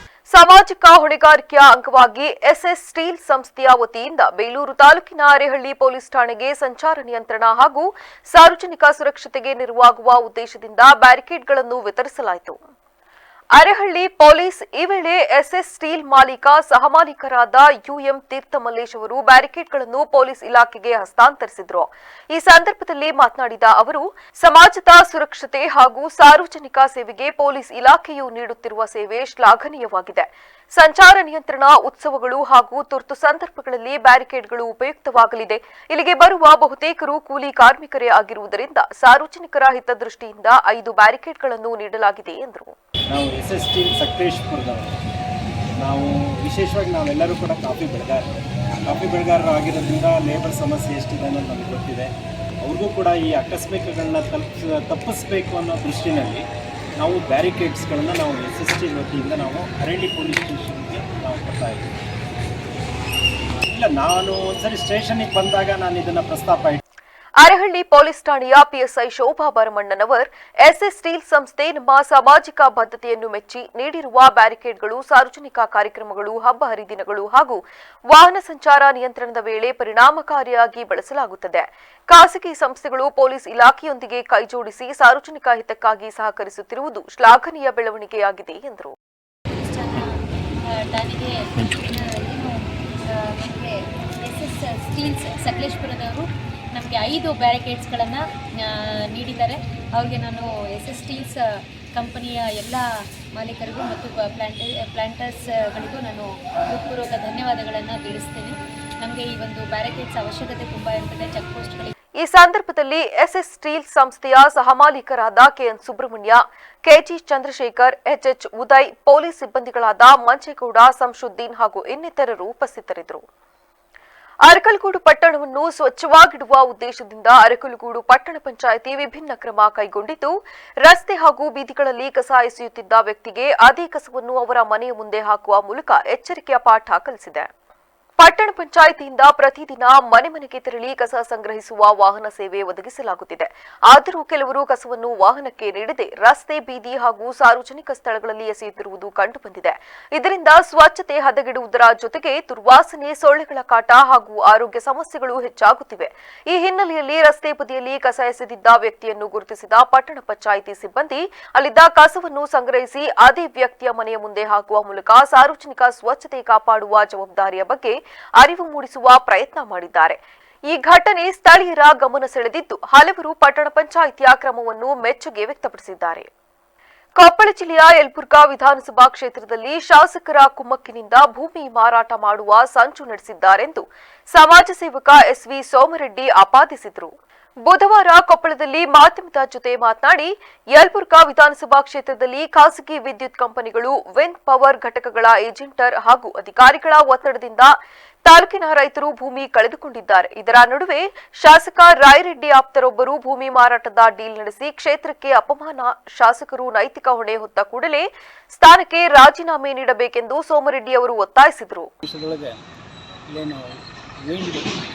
ಸಾಮಾಜಿಕ ಹೊಣೆಗಾರಿಕೆಯ ಅಂಗವಾಗಿ ಎಸ್ಎಸ್ ಸ್ಟೀಲ್ ಸಂಸ್ಥೆಯ ವತಿಯಿಂದ ಬೇಲೂರು ತಾಲೂಕಿನ ಅರೆಹಳ್ಳಿ ಪೊಲೀಸ್ ಠಾಣೆಗೆ ಸಂಚಾರ ನಿಯಂತ್ರಣ ಹಾಗೂ ಸಾರ್ವಜನಿಕ ಸುರಕ್ಷತೆಗೆ ನೆರವಾಗುವ ಉದ್ದೇಶದಿಂದ ಬ್ಯಾರಿಕೇಡ್ಗಳನ್ನು ವಿತರಿಸಲಾಯಿತು. ಅರೆಹಳ್ಳಿ ಪೊಲೀಸ್ ಈ ವೇಳೆ ಎಸ್ಎಸ್ ಸ್ಟೀಲ್ ಮಾಲೀಕ ಸಹಮಾಲೀಕರಾದ ಯುಎಂ ತೀರ್ಥಮಲ್ಲೇಶ್ ಅವರು ಬ್ಯಾರಿಕೇಡ್ಗಳನ್ನು ಪೊಲೀಸ್ ಇಲಾಖೆಗೆ ಹಸ್ತಾಂತರಿಸಿದರು. ಈ ಸಂದರ್ಭದಲ್ಲಿ ಮಾತನಾಡಿದ ಅವರು, ಸಮಾಜದ ಸುರಕ್ಷತೆ ಹಾಗೂ ಸಾರ್ವಜನಿಕ ಸೇವೆಗೆ ಪೊಲೀಸ್ ಇಲಾಖೆಯು ನೀಡುತ್ತಿರುವ ಸೇವೆ ಶ್ಲಾಘನೀಯವಾಗಿದೆ. ಸಂಚಾರ ನಿಯಂತ್ರಣ, ಉತ್ಸವಗಳು ಹಾಗೂ ತುರ್ತು ಸಂದರ್ಭಗಳಲ್ಲಿ ಬ್ಯಾರಿಕೇಡ್ಗಳು ಉಪಯುಕ್ತವಾಗಲಿದೆ. ಇಲ್ಲಿಗೆ ಬರುವ ಬಹುತೇಕರು ಕೂಲಿ ಕಾರ್ಮಿಕರೇ ಆಗಿರುವುದರಿಂದ ಸಾರ್ವಜನಿಕರ ಹಿತದೃಷ್ಟಿಯಿಂದ 5 ಬ್ಯಾರಿಕೇಡ್ಗಳನ್ನು ನೀಡಲಾಗಿದೆ ಎಂದರು. ನಾವು ಎಸ್ಎಸ್ ಸ್ಟೀಲ್ ಸಕಲೇಶಪುರದವರು. ನಾವು ವಿಶೇಷವಾಗಿ ನಾವೆಲ್ಲರೂ ಕೂಡ ಕಾಫಿ ಬೆಳೆಗಾರರು ಆಗಿರೋದ್ರಿಂದ ಲೇಬರ್ ಸಮಸ್ಯೆ ಎಷ್ಟಿದೆ ಅನ್ನೋದು ನಮಗೆ ಗೊತ್ತಿದೆ. ಅವ್ರಿಗೂ ಕೂಡ ಈ ಆಕಸ್ಮಿಕಗಳನ್ನ ತಪ್ಪಿಸಬೇಕು ಅನ್ನೋ ದೃಷ್ಟಿನಲ್ಲಿ ನಾವು ಬ್ಯಾರಿಕೇಡ್ಸ್ಗಳನ್ನು ನಾವು ಎಸ್ಎಸ್ ಸ್ಟೀಲ್ ವತಿಯಿಂದ ನಾವು ಅರೆಹಳ್ಳಿ ಪೊಲೀಸ್ ಸ್ಟೇಷನ್ಗೆ ನಾವು ಕೊಡ್ತಾ ಇದ್ದೀವಿ. ಇಲ್ಲ, ನಾನು ಒಂದ್ಸರಿ ಸ್ಟೇಷನ್ಗೆ ಬಂದಾಗ ನಾನು ಇದನ್ನು ಪ್ರಸ್ತಾಪ ಅರೆಹಳ್ಳಿ ಪೊಲೀಸ್ ಠಾಣೆಯ ಪಿಎಸ್ಐ ಶೋಭಾ ಭರಮಣ್ಣನವರ್, ಎಸ್ಎಸ್ ಸ್ಟೀಲ್ ಸಂಸ್ಥೆ ನಮ್ಮ ಸಾಮಾಜಿಕ ಬದ್ಧತೆಯನ್ನು ಮೆಚ್ಚಿ ನೀಡಿರುವ ಬ್ಯಾರಿಕೇಡ್ಗಳು ಸಾರ್ವಜನಿಕ ಕಾರ್ಯಕ್ರಮಗಳು, ಹಬ್ಬ ಹರಿದಿನಗಳು ಹಾಗೂ ವಾಹನ ಸಂಚಾರ ನಿಯಂತ್ರಣದ ವೇಳೆ ಪರಿಣಾಮಕಾರಿಯಾಗಿ ಬಳಸಲಾಗುತ್ತದೆ. ಖಾಸಗಿ ಸಂಸ್ಥೆಗಳು ಪೊಲೀಸ್ ಇಲಾಖೆಯೊಂದಿಗೆ ಕೈಜೋಡಿಸಿ ಸಾರ್ವಜನಿಕ ಹಿತಕ್ಕಾಗಿ ಸಹಕರಿಸುತ್ತಿರುವುದು ಶ್ಲಾಘನೀಯ ಬೆಳವಣಿಗೆಯಾಗಿದೆ ಎಂದರು. ಸಕಲೇಶಪುರದವರು ನಮಗೆ 5 ಬ್ಯಾರಿಕೇಡ್ಸ್ಗಳನ್ನು ನೀಡಿದ್ದಾರೆ. ಅವ್ರಿಗೆ ನಾನು ಎಸ್ಎಸ್ ಸ್ಟೀಲ್ಸ್ ಕಂಪನಿಯ ಎಲ್ಲ ಮಾಲೀಕರಿಗೂ ಮತ್ತು ಪ್ಲಾಂಟರ್ಸ್ಗಳಿಗೂ ನಾನು ಹೃತ್ಪೂರ್ವಕ ಧನ್ಯವಾದಗಳನ್ನು ತಿಳಿಸ್ತೇನೆ. ನಮಗೆ ಈ ಒಂದು ಬ್ಯಾರಿಕೇಡ್ಸ್ ಅವಶ್ಯಕತೆ ತುಂಬ ಇರ್ತದೆ ಚೆಕ್ ಪೋಸ್ಟ್ಗಳಿಗೆ. ಈ ಸಂದರ್ಭದಲ್ಲಿ ಎಸ್ಎಸ್ ಸ್ಟೀಲ್ ಸಂಸ್ಥೆಯ ಸಹಮಾಲೀಕರಾದ KN Subrahmanya, KG Chandrashekhar, HH Uday, police ಸಿಬ್ಬಂದಿಗಳಾದ ಮಂಚೇಗೌಡ, ಸಂಶುದ್ದೀನ್ ಹಾಗೂ ಇನ್ನಿತರರು ಉಪಸ್ಥಿತರಿದ್ದರು. ಅರಕಲಗೂಡು ಪಟ್ಟಣವನ್ನು ಸ್ವಚ್ಛವಾಗಿಡುವ ಉದ್ದೇಶದಿಂದ ಅರಕಲಗೂಡು ಪಟ್ಟಣ ಪಂಚಾಯಿತಿ ವಿಭಿನ್ನ ಕ್ರಮ ಕೈಗೊಂಡಿದ್ದು, ರಸ್ತೆ ಹಾಗೂ ಬೀದಿಗಳಲ್ಲಿ ಕಸ ಎಸೆಯುತ್ತಿದ್ದ ವ್ಯಕ್ತಿಗೆ ಅದೇ ಕಸವನ್ನು ಅವರ ಮನೆಯ ಮುಂದೆ ಹಾಕುವ ಮೂಲಕ ಎಚ್ಚರಿಕೆಯ ಪಾಠ ಕಲಿಸಿದೆ. ಪಟ್ಟಣ ಪಂಚಾಯಿತಿಯಿಂದ ಪ್ರತಿದಿನ ಮನೆ ಮನೆಗೆ ತೆರಳಿ ಕಸ ಸಂಗ್ರಹಿಸುವ ವಾಹನ ಸೇವೆ ಒದಗಿಸಲಾಗುತ್ತಿದೆ. ಆದರೂ ಕೆಲವರು ಕಸವನ್ನು ವಾಹನಕ್ಕೆ ನೀಡದೆ ರಸ್ತೆ, ಬೀದಿ ಹಾಗೂ ಸಾರ್ವಜನಿಕ ಸ್ಥಳಗಳಲ್ಲಿ ಎಸೆಯುತ್ತಿರುವುದು ಕಂಡುಬಂದಿದೆ. ಇದರಿಂದ ಸ್ವಚ್ಛತೆ ಹದಗೆಡುವುದರ ಜೊತೆಗೆ ದುರ್ವಾಸನೆ, ಸೊಳ್ಳೆಗಳ ಕಾಟ ಹಾಗೂ ಆರೋಗ್ಯ ಸಮಸ್ಯೆಗಳು ಹೆಚ್ಚಾಗುತ್ತಿವೆ. ಈ ಹಿನ್ನೆಲೆಯಲ್ಲಿ ರಸ್ತೆ ಬದಿಯಲ್ಲಿ ಕಸ ಎಸೆದಿದ್ದ ವ್ಯಕ್ತಿಯನ್ನು ಗುರುತಿಸಿದ ಪಟ್ಟಣ ಪಂಚಾಯಿತಿ ಸಿಬ್ಬಂದಿ ಅಲ್ಲಿದ್ದ ಕಸವನ್ನು ಸಂಗ್ರಹಿಸಿ ಅದೇ ವ್ಯಕ್ತಿಯ ಮನೆಯ ಮುಂದೆ ಹಾಕುವ ಮೂಲಕ ಸಾರ್ವಜನಿಕ ಸ್ವಚ್ಛತೆ ಕಾಪಾಡುವ ಜವಾಬ್ದಾರಿಯ ಬಗ್ಗೆ ಅರಿವು ಮೂಡಿಸುವ ಪ್ರಯತ್ನ ಮಾಡಿದ್ದಾರೆ. ಈ ಘಟನೆ ಸ್ಥಳೀಯರ ಗಮನ ಸೆಳೆದಿದ್ದು, ಹಲವರು ಪಟ್ಟಣ ಪಂಚಾಯಿತಿಯ ಕ್ರಮವನ್ನು ಮೆಚ್ಚುಗೆ ವ್ಯಕ್ತಪಡಿಸಿದ್ದಾರೆ. ಕೊಪ್ಪಳ ಜಿಲ್ಲೆಯ ಯಲಬುರ್ಗಾ ವಿಧಾನಸಭಾ ಕ್ಷೇತ್ರದಲ್ಲಿ ಶಾಸಕರ ಕುಮ್ಮಕ್ಕಿನಿಂದ ಭೂಮಿ ಮಾರಾಟ ಮಾಡುವ ಸಂಚು ನಡೆಸಿದ್ದಾರೆಂದು ಸಮಾಜ ಸೇವಕ ಎಸ್ವಿ ಸೋಮರೆಡ್ಡಿ ಆಪಾದಿಸಿದರು. ಬುಧವಾರ ಕೊಪ್ಪಳದಲ್ಲಿ ಮಾಧ್ಯಮದ ಜೊತೆ ಮಾತನಾಡಿ, ಯಲಬುರ್ಗಾ ವಿಧಾನಸಭಾ ಕ್ಷೇತ್ರದಲ್ಲಿ ಖಾಸಗಿ ವಿದ್ಯುತ್ ಕಂಪನಿಗಳು ವಿಂಡ್ ಪವರ್ ಘಟಕಗಳ ಏಜೆಂಟರ್ ಹಾಗೂ ಅಧಿಕಾರಿಗಳ ಒತ್ತಡದಿಂದ ತಾಲೂಕಿನ ರೈತರು ಭೂಮಿ ಕಳೆದುಕೊಂಡಿದ್ದಾರೆ. ಇದರ ನಡುವೆ ಶಾಸಕ ರಾಯರೆಡ್ಡಿ ಆಪ್ತರೊಬ್ಬರು ಭೂಮಿ ಮಾರಾಟದ ಡೀಲ್ ನಡೆಸಿ ಕ್ಷೇತ್ರಕ್ಕೆ ಅಪಮಾನ. ಶಾಸಕರು ನೈತಿಕ ಹೊಣೆ ಹೊತ್ತ ಕೂಡಲೇ ಸ್ಥಾನಕ್ಕೆ ರಾಜೀನಾಮೆ ನೀಡಬೇಕೆಂದು ಸೋಮರೆಡ್ಡಿ ಅವರು ಒತ್ತಾಯಿಸಿದರು.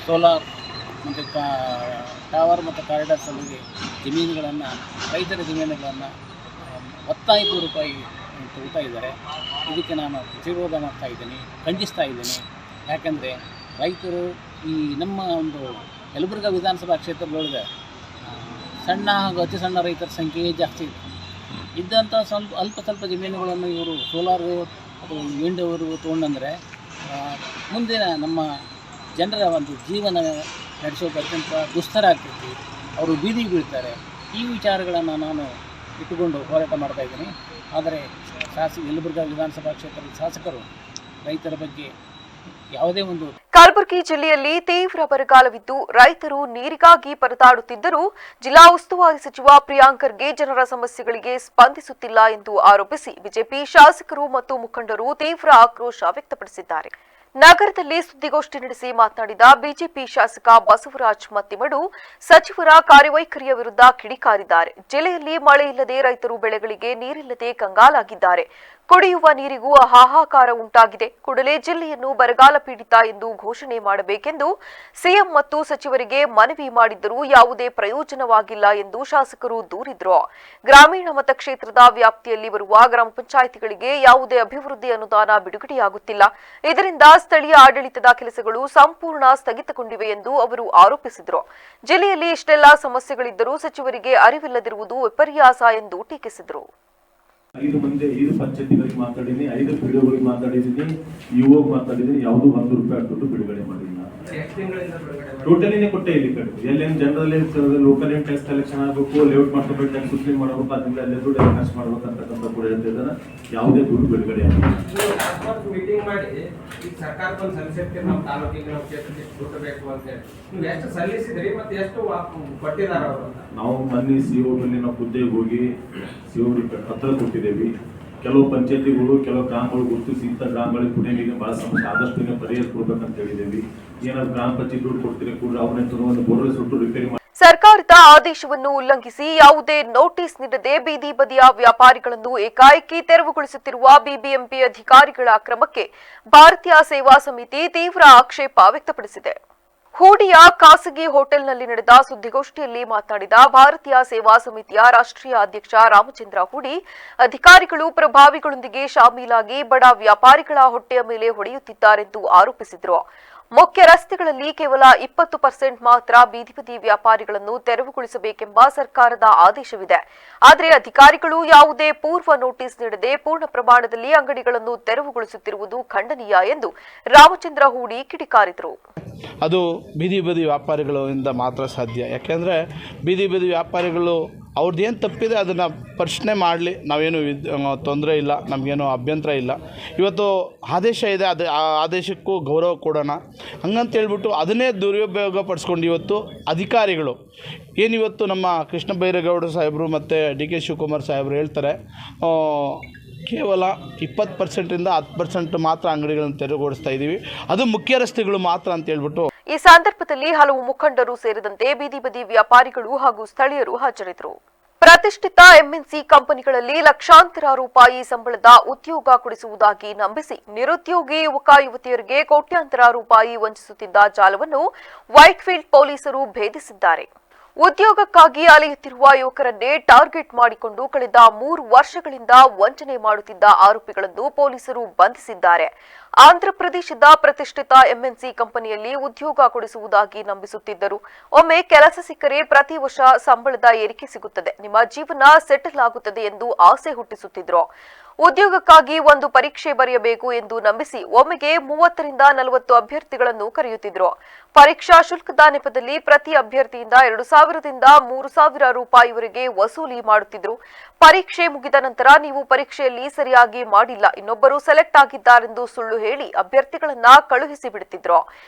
ಸೋಲಾರ್ ಮತ್ತು ಟವರ್ ಮತ್ತು ಕಾರಿಡಾರ್ ಸಲುವಾಗಿ ಜಮೀನುಗಳನ್ನು, ರೈತರ ಜಮೀನುಗಳನ್ನು ₹10,000 ತಗೋತಾ ಇದ್ದಾರೆ. ಇದಕ್ಕೆ ನಾನು ಪ್ರತಿರೋಧ ಮಾಡ್ತಾ ಇದ್ದೀನಿ, ಖಂಡಿಸ್ತಾ ಇದ್ದೀನಿ. ಯಾಕೆಂದರೆ ರೈತರು ಈ ನಮ್ಮ ಒಂದು ಯಲಬುರ್ಗಾ ವಿಧಾನಸಭಾ ಕ್ಷೇತ್ರದೊಳಗೆ ಸಣ್ಣ ಹಾಗೂ ಅತಿ ಸಣ್ಣ ರೈತರ ಸಂಖ್ಯೆ ಜಾಸ್ತಿ ಇದೆ. ಇದ್ದಂಥ ಸ್ವಲ್ಪ ಜಮೀನುಗಳನ್ನು ಇವರು ಸೋಲಾರ್ ಅಥವಾ ವಿಂಡ್ ಅವರು ತೊಗೊಂಡಂದರೆ ಮುಂದಿನ ನಮ್ಮ ಜನರ ಒಂದು ಜೀವನ ನಡೆಸೋದು ಅತ್ಯಂತ ದುಸ್ತರ ಆಗ್ತೈತಿ. ಅವರು ಬೀದಿಗೆ ಬೀಳ್ತಾರೆ. ಈ ವಿಚಾರಗಳನ್ನು ನಾನು ಇಟ್ಟುಕೊಂಡು ಹೋರಾಟ ಮಾಡ್ತಾ ಇದ್ದೀನಿ. ಆದರೆ ಯಲಬುರ್ಗಾ ವಿಧಾನಸಭಾ ಕ್ಷೇತ್ರದ ಶಾಸಕರು ರೈತರ ಬಗ್ಗೆ ಯಾವುದೇ ಒಂದು ಕಲಬುರಗಿ ಜಿಲ್ಲೆಯಲ್ಲಿ ತೀವ್ರ ಬರಗಾಲವಿದ್ದು ರೈತರು ನೀರಿಗಾಗಿ ಪರದಾಡುತ್ತಿದ್ದರೂ ಜಿಲ್ಲಾ ಉಸ್ತುವಾರಿ ಸಚಿವ ಪ್ರಿಯಾಂಕ್ ಖರ್ಗೆ ಜನರ ಸಮಸ್ಯೆಗಳಿಗೆ ಸ್ಪಂದಿಸುತ್ತಿಲ್ಲ ಎಂದು ಆರೋಪಿಸಿ ಬಿಜೆಪಿ ಶಾಸಕರು ಮತ್ತು ಮುಖಂಡರು ತೀವ್ರ ಆಕ್ರೋಶ ವ್ಯಕ್ತಪಡಿಸಿದ್ದಾರೆ. ನಗರದಲ್ಲಿ ಸುದ್ದಿಗೋಷ್ಠಿ ನಡೆಸಿ ಮಾತನಾಡಿದ ಬಿಜೆಪಿ ಶಾಸಕ ಬಸವರಾಜ್ ಮತ್ತಿಮಡು ಸಚಿವರ ಕಾರ್ಯವೈಖರಿಯ ವಿರುದ್ಧ ಕಿಡಿಕಾರಿದ್ದಾರೆ. ಜಿಲ್ಲೆಯಲ್ಲಿ ಮಳೆ ಇಲ್ಲದೆ ರೈತರು ಬೆಳೆಗಳಿಗೆ ನೀರಿಲ್ಲದೆ ಕಂಗಾಲಾಗಿದ್ದಾರೆ. ಕುಡಿಯುವ ನೀರಿಗೂ ಹಾಹಾಕಾರ ಉಂಟಾಗಿದೆ. ಕೂಡಲೇ ಜಿಲ್ಲೆಯನ್ನು ಬರಗಾಲ ಪೀಡಿತ ಎಂದು ಘೋಷಣೆ ಮಾಡಬೇಕೆಂದು ಸಿಎಂ ಮತ್ತು ಸಚಿವರಿಗೆ ಮನವಿ ಮಾಡಿದ್ದರೂ ಯಾವುದೇ ಪ್ರಯೋಜನವಾಗಿಲ್ಲ ಎಂದು ಶಾಸಕರು ದೂರಿದರು. ಗ್ರಾಮೀಣ ಮತಕ್ಷೇತ್ರದ ವ್ಯಾಪ್ತಿಯಲ್ಲಿ ಬರುವ ಗ್ರಾಮ ಪಂಚಾಯಿತಿಗಳಿಗೆ ಯಾವುದೇ ಅಭಿವೃದ್ಧಿ ಅನುದಾನ ಬಿಡುಗಡೆಯಾಗುತ್ತಿಲ್ಲ. ಇದರಿಂದ ಸ್ಥಳೀಯ ಆಡಳಿತದ ಕೆಲಸಗಳು ಸಂಪೂರ್ಣ ಸ್ಥಗಿತಗೊಂಡಿವೆ ಎಂದು ಅವರು ಆರೋಪಿಸಿದರು. ಜಿಲ್ಲೆಯಲ್ಲಿ ಇಷ್ಟೆಲ್ಲಾ ಸಮಸ್ಯೆಗಳಿದ್ದರೂ ಸಚಿವರಿಗೆ ಅರಿವಿಲ್ಲದಿರುವುದು ವಿಪರ್ಯಾಸ ಎಂದು ಟೀಕಿಸಿದರು. 5 ಪಂಚಾಯತಿಗಳಿಗೆ ಮಾತಾಡಿದ್ದೀನಿ, 5 ಪಿಡಿಒಗಳಿಗೆ ಮಾತಾಡಿದ್ದೀನಿ, ಯುಒಗೆ ಮಾತಾಡಿದ್ದೀನಿ. ಯಾವುದೂ ₹1 ದುಡ್ಡು ಬಿಡುಗಡೆ ಮಾಡಿಲ್ಲ. ಟೋಟಲಿನೇ ಕೊಟ್ಟೆ ಇಲ್ಲಿ ಕಡೆ ಎಲ್ಲೇನು ಜನರಲ್ ಲೋಕಲ್ ಏನ್ ಟ್ಯಾಕ್ಸ್ ಕಲೆಕ್ಷನ್ ಆಗಬೇಕು, ಲೇಔಟ್ ಮಾಡ್ಕೋಬೇಕು, ಟ್ಯಾಕ್ಸ್ ಸುಪ್ರೀಂ ಮಾಡಬೇಕು, ಅದರಿಂದ ಅಲ್ಲೇ ದುಡ್ಡು ಖರ್ಚು ಮಾಡ್ಬೇಕು ಅಂತಕ್ಕಂಥ ಕೂಡ ಹೇಳ್ತಿದ್ದಾರೆ. ಯಾವುದೇ ದುಡ್ಡು ಬಿಡುಗಡೆ ಆಗಿಲ್ಲ. ಮೀಟಿಂಗ್ ಮಾಡಿ ಈಗ ಸರ್ಕಾರಕ್ಕೆ ಸಲ್ಲಿಸಿರ್ತೀವಿ, ನಮ್ಮ ತಾಲೂಕಿಗೆ ನಾವು ಕ್ಷೇತ್ರಕ್ಕೆ ದುಡ್ಡು ಬೇಕು ಅಂತ ಹೇಳಿ ನೀವು ಎಷ್ಟು ಸಲ್ಲಿಸಿದ್ರಿ ಮತ್ತೆ ಎಷ್ಟು ಕೊಟ್ಟಿದ್ದಾರೆ ಅವರು? ನಾವು ಮೊನ್ನೆ ಸಿಒ ಬಳಿ ನಾವು ಖುದ್ದೇ ಹೋಗಿ ಸಿಒ ಪತ್ರ ಕೊಟ್ಟಿದ್ದೇವೆ. ಕೆಲವು ಪಂಚಾಯತಿಗಳು, ಕೆಲವು ಗ್ರಾಮಗಳು ಗುರುತಿಸಿ ಇಂಥ ಗ್ರಾಮಗಳಿಗೆ ಕುಡಿಯೋ ನೀರಿನ ಭಾಳ ಸಮಸ್ಯೆ ಆದಷ್ಟು ಪರಿಹಾರ ಕೊಡ್ಬೇಕಂತ ಹೇಳಿದ್ದೇವೆ. ಏನಾದ್ರು ಗ್ರಾಮ ಪಂಚಾಯತ್ ದುಡ್ಡು ಕೊಡ್ತೀರಿ ಕೂಡ ಅವ್ರನ್ನ ಒಂದು ಬೋರ್ವೆಲ್ ಸುಟ್ಟು ರಿಪೇರಿ ಮಾಡಿ. ಸರ್ಕಾರದ ಆದೇಶವನ್ನು ಉಲ್ಲಂಘಿಸಿ ಯಾವುದೇ ನೋಟಿಸ್ ನೀಡದೆ ಬೀದಿ ಬದಿಯ ವ್ಯಾಪಾರಿಗಳನ್ನು ಏಕಾಏಕಿ ತೆರವುಗೊಳಿಸುತ್ತಿರುವ ಬಿಬಿಎಂಪಿ ಅಧಿಕಾರಿಗಳ ಕ್ರಮಕ್ಕೆ ಭಾರತೀಯ ಸೇವಾ ಸಮಿತಿ ತೀವ್ರ ಆಕ್ಷೇಪ ವ್ಯಕ್ತಪಡಿಸಿದೆ. ಹೂಡಿಯ ಖಾಸಗಿ ಹೋಟೆಲ್ನಲ್ಲಿ ನಡೆದ ಸುದ್ದಿಗೋಷ್ಠಿಯಲ್ಲಿ ಮಾತನಾಡಿದ ಭಾರತೀಯ ಸೇವಾ ಸಮಿತಿಯ ರಾಷ್ಟ್ರೀಯ ಅಧ್ಯಕ್ಷ ರಾಮಚಂದ್ರ ಹೂಡಿ, ಅಧಿಕಾರಿಗಳು ಪ್ರಭಾವಿಗಳೊಂದಿಗೆ ಶಾಮೀಲಾಗಿ ಬಡ ವ್ಯಾಪಾರಿಗಳ ಹೊಟ್ಟೆಯ ಮೇಲೆ ಹೊಡೆಯುತ್ತಿದ್ದಾರೆಂದು ಆರೋಪಿಸಿದರು. ಮುಖ್ಯ ರಸ್ತೆಗಳಲ್ಲಿ ಕೇವಲ 20% ಮಾತ್ರ ಬೀದಿ ಬದಿ ವ್ಯಾಪಾರಿಗಳನ್ನು ತೆರವುಗೊಳಿಸಬೇಕೆಂಬ ಸರ್ಕಾರದ ಆದೇಶವಿದೆ. ಆದರೆ ಅಧಿಕಾರಿಗಳು ಯಾವುದೇ ಪೂರ್ವ ನೋಟಿಸ್ ನೀಡದೆ ಪೂರ್ಣ ಪ್ರಮಾಣದಲ್ಲಿ ಅಂಗಡಿಗಳನ್ನು ತೆರವುಗೊಳಿಸುತ್ತಿರುವುದು ಖಂಡನೀಯ ಎಂದು ರಾಮಚಂದ್ರ ಹೂಡಿ ಕಿಡಿಕಾರಿದರು. ಅದು ಬೀದಿ ಬದಿ ವ್ಯಾಪಾರಿಗಳಿಂದ ಮಾತ್ರ ಸಾಧ್ಯ. ಯಾಕೆಂದರೆ ಬೀದಿ ಬದಿ ವ್ಯಾಪಾರಿಗಳು ಅವ್ರದ್ದೇನು ತಪ್ಪಿದೆ ಅದನ್ನು ಪ್ರಶ್ನೆ ಮಾಡಲಿ, ನಾವೇನು ತೊಂದರೆ ಇಲ್ಲ, ನಮಗೇನು ಅಭ್ಯಂತರ ಇಲ್ಲ. ಇವತ್ತು ಆದೇಶ ಇದೆ, ಅದು ಆ ಆದೇಶಕ್ಕೂ ಗೌರವ ಕೊಡೋಣ. ಹಂಗಂತೇಳ್ಬಿಟ್ಟು ಅದನ್ನೇ ದುರುಪಯೋಗ ಪಡಿಸ್ಕೊಂಡು ಇವತ್ತು ಅಧಿಕಾರಿಗಳು ಏನಿವತ್ತು ನಮ್ಮ ಕೃಷ್ಣ ಬೈರೇಗೌಡ ಸಾಹೇಬರು ಮತ್ತು DK ಶಿವಕುಮಾರ್ ಸಾಹೇಬರು ಹೇಳ್ತಾರೆ, ಕೇವಲ 20% 10% ಮಾತ್ರ ಅಂಗಡಿಗಳನ್ನು ತೆರವುಗೊಳಿಸ್ತಾ ಇದ್ದೀವಿ, ಅದು ಮುಖ್ಯ ರಸ್ತೆಗಳು ಮಾತ್ರ ಅಂತ ಹೇಳ್ಬಿಟ್ಟು ಈ ಸಂದರ್ಭದಲ್ಲಿ ಹಲವು ಮುಖಂಡರು ಸೇರಿದಂತೆ ಬೀದಿ ಬದಿ ವ್ಯಾಪಾರಿಗಳು ಹಾಗೂ ಸ್ಥಳೀಯರು ಹಾಜರಿದ್ದರು. ಪ್ರತಿಷ್ಠಿತ ಎಂಎನ್ಸಿ ಕಂಪನಿಗಳಲ್ಲಿ ಲಕ್ಷಾಂತರ ರೂಪಾಯಿ ಸಂಬಳದ ಉದ್ಯೋಗ ಕೊಡಿಸುವುದಾಗಿ ನಂಬಿಸಿ ನಿರುದ್ಯೋಗಿ ಯುವಕ ಯುವತಿಯರಿಗೆ ಕೋಟ್ಯಾಂತರ ರೂಪಾಯಿ ವಂಚಿಸುತ್ತಿದ್ದ ಜಾಲವನ್ನು ವೈಟ್ಫೀಲ್ಡ್ ಪೊಲೀಸರು ಭೇದಿಸಿದ್ದಾರೆ. ಉದ್ಯೋಗಕ್ಕಾಗಿ ಅಲೆಯುತ್ತಿರುವ ಯುವಕರನ್ನೇ ಟಾರ್ಗೆಟ್ ಮಾಡಿಕೊಂಡು ಕಳೆದ 3 ವರ್ಷಗಳಿಂದ ವಂಚನೆ ಮಾಡುತ್ತಿದ್ದ ಆರೋಪಿಗಳನ್ನು ಪೊಲೀಸರು ಬಂಧಿಸಿದ್ದಾರೆ. ಆಂಧ್ರಪ್ರದೇಶದ ಪ್ರತಿಷ್ಠಿತ ಎಂಎನ್ಸಿ ಕಂಪನಿಯಲ್ಲಿ ಉದ್ಯೋಗ ಕೊಡಿಸುವುದಾಗಿ ನಂಬಿಸುತ್ತಿದ್ದರು. ಒಮ್ಮೆ ಕೆಲಸ ಸಿಕ್ಕರೆ ಪ್ರತಿ ವರ್ಷ ಸಂಬಳದ ಏರಿಕೆ ಸಿಗುತ್ತದೆ, ನಿಮ್ಮ ಜೀವನ ಸೆಟಲ್ ಆಗುತ್ತದೆ ಎಂದು ಆಸೆ ಹುಟ್ಟಿಸುತ್ತಿದ್ರು. ಉದ್ಯೋಗಕ್ಕಾಗಿ ಒಂದು ಪರೀಕ್ಷೆ ಬರೆಯಬೇಕು ಎಂದು ನಂಬಿಸಿ ಒಮ್ಮೆಗೆ 30 ರಿಂದ 40 ಅಭ್ಯರ್ಥಿಗಳನ್ನು ಕರೆಯುತ್ತಿದ್ರು. ಪರೀಕ್ಷಾ ಶುಲ್ಕದ ನೆಪದಲ್ಲಿ ಪ್ರತಿ ಅಭ್ಯರ್ಥಿಯಿಂದ 2,000 ರಿಂದ 3,000 ರೂಪಾಯಿವರೆಗೆ ವಸೂಲಿ ಮಾಡುತ್ತಿದ್ರು. ಪರೀಕ್ಷೆ ಮುಗಿದ ನಂತರ ನೀವು ಪರೀಕ್ಷೆಯಲ್ಲಿ ಸರಿಯಾಗಿ ಮಾಡಿಲ್ಲ, ಇನ್ನೊಬ್ಬರು ಸೆಲೆಕ್ಟ್ ಆಗಿದ್ದಾರೆಂದು ಸುಳ್ಳು ಹೇಳಿ ಅಭ್ಯರ್ಥಿಗಳನ್ನ ಕಳುಹಿಸಿ ಬಿಡುತ್ತಿದ್ರು.